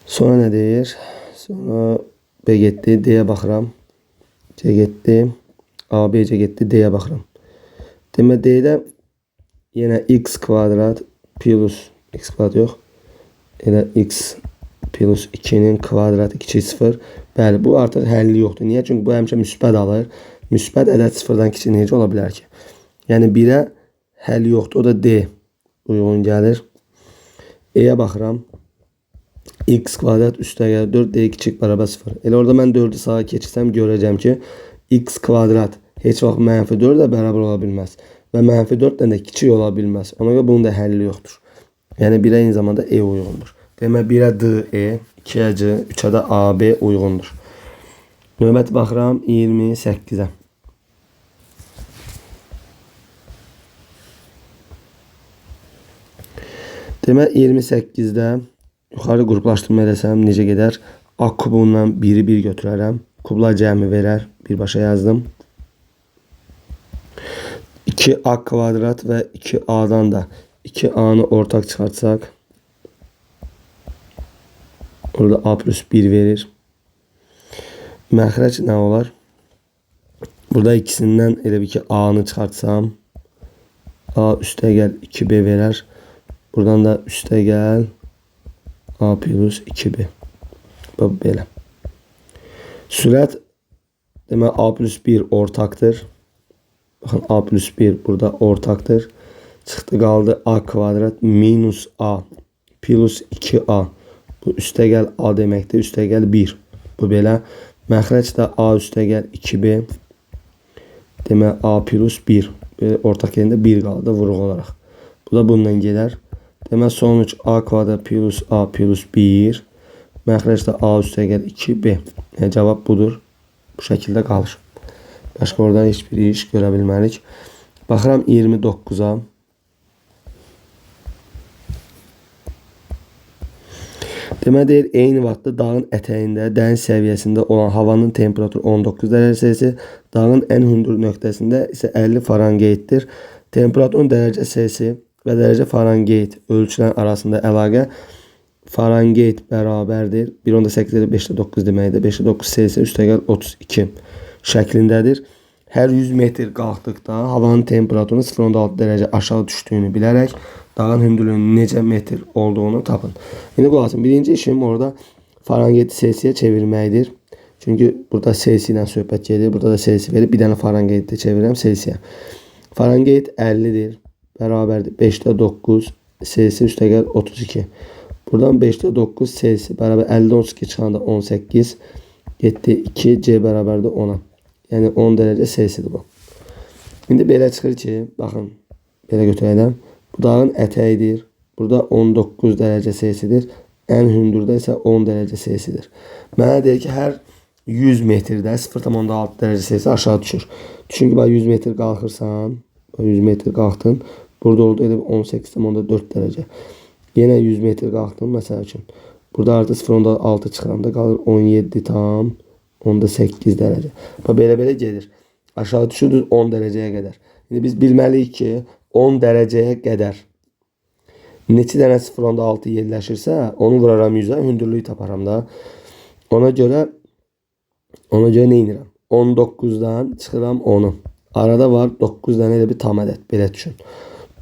A: Sonra nə deyir? Sonra B getdi, D-yə baxıram. C getdi. A, B, C getdi, D-yə baxıram. Demək D-də yenə x kvadrat plus x kvadrat yox. Elə x plus 2'nin kvadratı kiçik 0. Bəli, bu artıq həlli yoxdur. Niyə? Çünki bu həmişə müsbət alır. Müsbət ədəd 0'dan kiçik necə ola bilər ki? Yəni 1'ə həlli yoxdur. O da D uyğun gəlir. E-yə baxıram. X kvadrat üstəgəl 4 D kiçik bərabər 0. Elə orada mən 4'ü sağa keçirsəm görəcəm ki x kvadrat heç vaxt mənfi 4'ə bərabər ola bilməz. Və mənfi 4'dən də kiçik ola bilməz. Ona görə bunun da həlli yoxdur. Yəni 1-ə eyni zamanda E uyğundur. Demək 1-ə DE, 2-yə C, 3-ə də AB uyğundur. Növbəti baxıram 28-ə. Demək 28-də yuxarı qruplaşdırma eləsəm necə gedər? A kubundan 1-i 1 götürərəm. Kublar cəmi verər. Birbaşa yazdım. 2A kvadrat və 2A'dan da 2A'nı ortaq çıxartsaq orada A plus 1 verir. Məxrəc nə olar? Burada ikisindən elə bir ki A'nı çıxartsam A üstəgəl 2B verər. Buradan da üstəgəl A plus 2B. Bu belə. Sürət demək A plus 1 ortaqdır. Baxın A plus 1 burada ortaqdır. Çıxdı qaldı A kvadrat minus A plus 2A. Bu üstəgəl A deməkdir. Üstəgəl 1. Bu belə. Məxrəc də A üstəgəl 2B. Demək A plus 1. Ortaq yerində 1 qaldı vuruq olaraq. Bu da bundan gedər. Demək sonuç A kvadrat plus A plus 1. Məxrəc də A üstəgəl 2B. Yəni cavab budur. Bu şəkildə qalır. Başqa oradan heç bir iş görə bilmərik. Baxıram 29-a. Demək deyir, eyni vaxtda dağın ətəyində, dəniz səviyyəsində olan havanın temperaturu 19 dərəcə Selsi, dağın ən hündür nöqtəsində isə 50 Farenheitdir. Temperaturun dərəcə Selsi və dərəcə Farenheit ölçülər arasında əlaqə Farenheit bərabərdir. 1.8 5.9 deməkdir. 5.9 Selsi üstəgəl 32 şəklindədir. Hər 100 metr qalxdıqda havanın temperaturunun 0.6 dərəcə aşağı düşdüyünü bilərək dağın hündürlüyünün necə metr olduğunu tapın. İndi qulaq asın. Birinci işim orada Farenheiti Selsiyə çevirməkdir. Çünki burada Selsi ilə söhbət gedir. Burada da Selsi verib bir dənə Farenheitdə çevirirəm Selsiyə. Farenheit 50-dir. Bərabərdir. 5.9 Selsi üstəgəl 32. Buradan 5.9 Selsi bərabər 50-dən 32 çıxanda 18. Getdi 2 C bərabərdir 10-a. Yəni 10 dərəcə Selsidir bu. İndi belə çıxır ki, baxın, belə götürəyəm. Bu dağın ətəyidir. Burada 19 dərəcə Selsidir. Ən hündürdə isə 10 dərəcə Selsidir. Mənə deyir ki, hər 100 metrdə 0.6 dərəcə Selsi aşağı düşür. Düşün ki, 100 metr qalxırsan, 100 metr qalxdın. Burada oldu elə 18.4 dərəcə. Yenə 100 metr qalxdın, məsəl üçün. Burada artıq 0.6 çıxıranda qalır 17.8 dərəcə. Belə gedir. Aşağı düşürdür 10 dərəcəyə qədər. İndi biz bilməliyik ki, 10 dərəcəyə qədər neçə dənə 0.6 yerləşirsə, onu vuraram 100-ə, hündürlüyü taparam da. Ona görə nə edirəm? 19-dan çıxıram 10-u. Arada var 9 dənə elə bir tam ədəd. Belə düşün.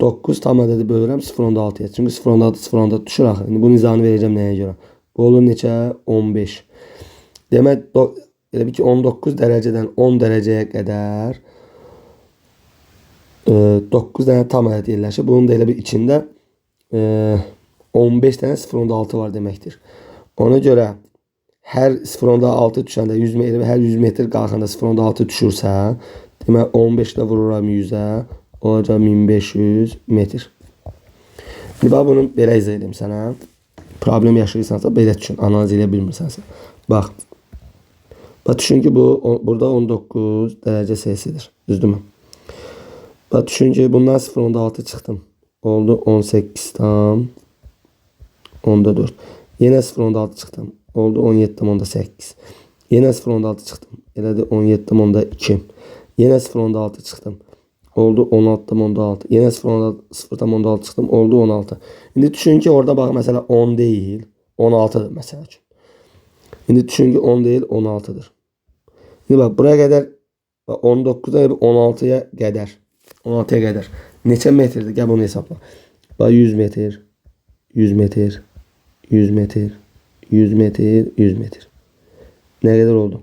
A: 9 tam ədədi bölürəm 0.6-ya. Çünki 0.6 düşür axı. İndi bu nizanı verəcəm nəyə görə? Bu olur neçə? 15. Demək, elə bir ki 19 dərəcədən 10 dərəcəyə qədər 9 dənə tam ədəd yerləşir. Bunun da elə bir içində 15 dənə 0.6 var deməkdir. Ona görə hər 0.6 düşəndə 100 metr və hər 100 metr qalxanda 0.6 düşürsə, demək 15 ilə vururam 100-ə, olacaq 1500 metr. İndi bax bunu belə izah edeyim sənə. Problem yaşayırsansa belə düşün, analiz edə bilmirsənsə. Bax. Bax düşün ki, burada 19 dərəcə Selsidir. Düzdürmü? Bax düşün ki, bundan 0.6 çıxdım. Oldu 18 tam 14. Yenə 0.6 çıxdım. Oldu 17.8. Yenə 0.6 çıxdım. Elədi 17.2. Yenə 0.6 çıxdım. Oldu 16.6. Yenə 0.6 çıxdım. Oldu 16. İndi düşün ki, orada bax məsələ 10 deyil, 16'dır məsəl üçün. İndi düşün ki, 10 deyil, 16'dır. İndi bax, buraya qədər 19'dan 16'ya qədər. 16'ya qədər. Neçə metrdir? Gəl bunu hesabla. Bax 100 metr, 100 metr, 100 metr, 100 metr, 100 metr. Nə qədər oldu?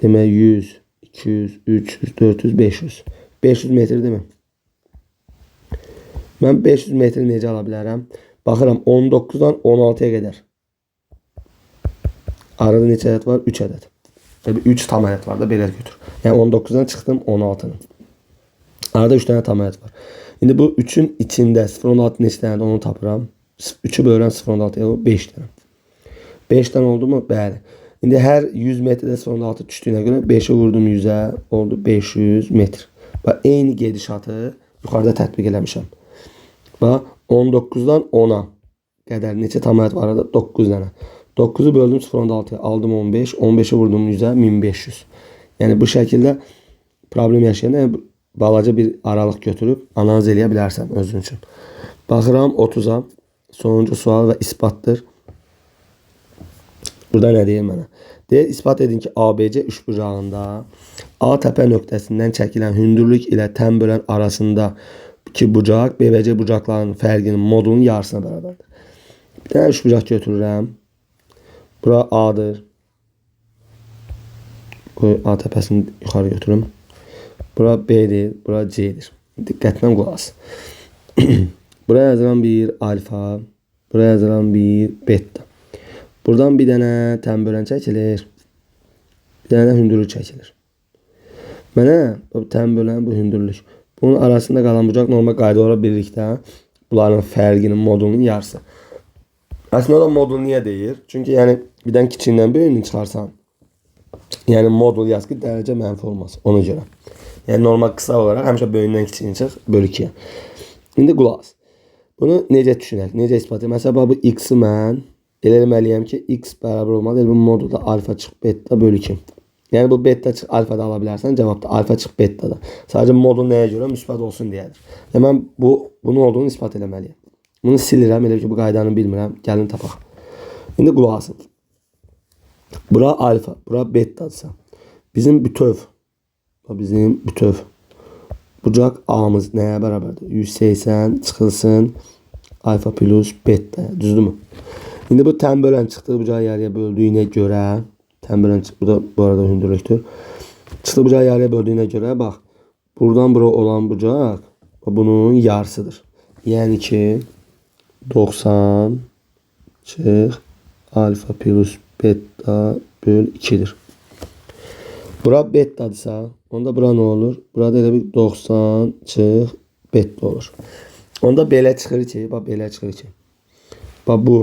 A: Demək 100, 200, 300, 400, 500. 500 metr değil mi? Mən 500 metri necə ala bilərəm? Baxıram 19'dan 16'ya qədər. Arada neçə ədəd var? 3 ədəd. 3 tam ədəd var da belə götür. Yəni 19'dan çıxdım 16'nın. Arada 3 dənə tam ədəd var. İndi bu 3'ün içində 0.6 neçə dənədir onu tapıram. 3'ü bölürəm 0.6-ya 5 dənə. 5 dənə oldu mu? Bəli. İndi hər 100 metrdə 0.6 düşdüyünə görə 5'i vurdum 100'ə oldu 500 metr. Bax eyni gedişatı yuxarıda tətbiq eləmişəm. Bax 19'dan 10'a qədər neçə tam ədəd var arada? 9 dənə. 9'u böldüm 0.6'ya aldım 15. 15'i vurdum 100'ə 1500. Yəni bu şəkildə problem yaşayanda balaca bir aralıq götürüb analiz eləyə bilərsən özün üçün. Baxıram 30'a. Sonuncu sual və isbatdır. Burada nə deyir mənə? Deyir, ispat edin ki, ABC üçbucağında A təpə nöqtəsindən çəkilən hündürlük ilə tən bölən arasındakı bucaq BBC bucaqlarının fərqinin modulunun yarısına bərabərdir. Bir dənə üçbucaq götürürəm. Bura A'dır. A təpəsini yuxarı götürüm. Bura B'dir, bura C'dir. Diqqətlə qulaq as. Buraya yazılan bir alfa, buraya yazılan bir beta. Buradan bir dənə tən bölən çəkilir. Bir dənə hündürlük çəkilir. Mənə tən bölən bu hündürlük. Bunun arasında qalan bucaq normal qayda olaraq birlikdə bunların fərqinin modulunun yarısı. Aslında o da modul niyə deyir? Çünki yəni birdən kiçiyindən böyüyünü çıxarsan, yəni modul yaz ki dərəcə mənfi olmaz ona görə. Yəni normal qısa olaraq həmişə böyüyündən kiçiyini çıx böl 2-yə. İndi qulaq as. Bunu necə düşünək? Necə ispat edək? Məsələn, bu x-i mən elə eləməliyəm ki, x bərabər olmalı. Bu modulda alfa çıx beta böl 2. Yəni bu beta çıx alfa da ala bilərsən. Cavab da alfa çıx beta da. Sadəcə modul nəyə görə müsbət olsun deyədir. Yəni mən bunun olduğunu ispat eləməliyəm. Bunu silirəm. Elə ki bu qaydanı bilmirəm. Gəlin tapaq. İndi qulaq asın. Bura alfa, bura betadırsa. Bizim bütöv. Bucaq A'mız nəyə bərabərdir? 180 çıxılsın alfa plus beta. Düzdürmü? İndi bu tən bölən çıxdığı bucağı yarıya böldüyünə görə, tən bölən bu arada hündürlükdür. Çıxdığı bucağı yarıya böldüyünə görə, bax, buradan bura olan bucaq bunun yarısıdır. Yəni ki, 90 çıx alfa plus beta böl 2'dir. Bura betadırsa, onda bura nə olur? Burada elə bir 90 çıx beta olur. Onda belə çıxır ki, bax belə çıxır ki. Bax bu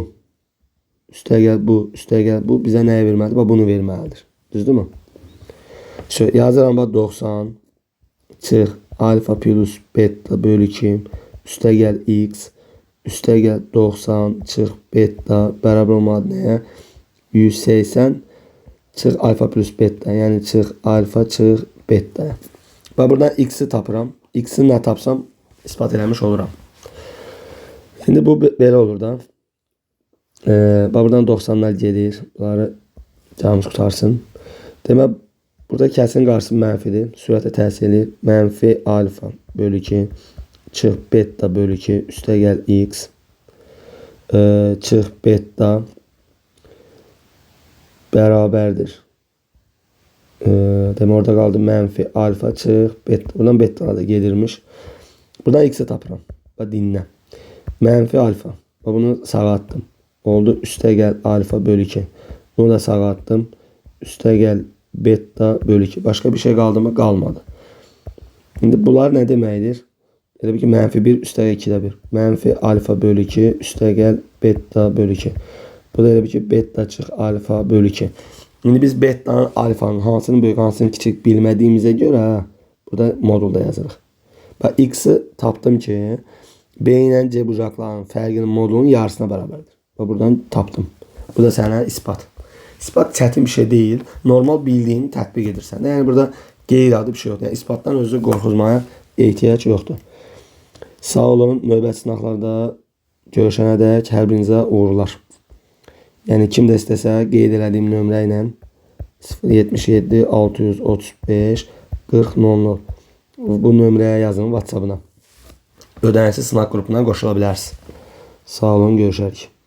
A: üstəgəl bu, üstəgəl bu bizə nəyi verməlidir? Bax bunu verməlidir. Düzdürmü? Şöyle yazıram bax 90 çıx alfa plus beta böl 2 üstəgəl x üstəgəl 90 çıx beta bərabər olmalıdır nəyə? 180 çıx alfa plus beta, yəni çıx alfa çıx beta. Bax buradan x'i tapıram. X'i nə tapsam ispat eləmiş oluram. Şimdi bu belə olur da. Bax buradan 90'lar gelir. Bunları canımız qutarsın. Demək burada kəsin qarşısı mənfidir. Sürətə təsir edir. Mənfi alfa böl 2 çıx beta böl 2 üstəgəl x çıx beta bərabərdir. Demək orada qaldı mənfi alfa çıx beta. Buradan beta da gelirmiş. Buradan x'i tapıram. Bax dinlə. Mənfi alfa. Bax bunu sağa attım. Oldu üstəgəl alfa böl 2. Bunu da sağa attım. Üstəgəl beta böl 2. Başqa bir şey qaldı mı? Qalmadı. İndi bunlar nə deməkdir? Elə bir ki mənfi 1 üstəgəl 2'də 1. Mənfi alfa böl 2 üstəgəl beta böl 2. Bu da elə bir ki beta çıx alfa böl 2. İndi biz beta'nın alfanın hansının böyük hansının kiçik bilmədiyimizə görə burada modulda yazırıq. Bax x'i tapdım ki B ilə C bucaqlarının fərqinin modulunun yarısına bərabərdir. Bax buradan tapdım. Bu da sənə ispat. İspat çətin bir şey deyil. Normal bildiyini tətbiq edirsən. Yəni burada qeyri-adi bir şey yoxdur. Yəni isbatdan özünü qorxuzmaya ehtiyac yoxdur. Sağ olun. Növbəti sınaqlarda görüşənədək hər birinizə uğurlar. Yəni kim də istəsə qeyd elədiyim nömrə ilə 077 635 40 00 bu nömrəyə yazın WhatsApp-ına. Ödənişsiz sınaq qrupuna qoşula bilərsiniz. Sağ olun, görüşərik.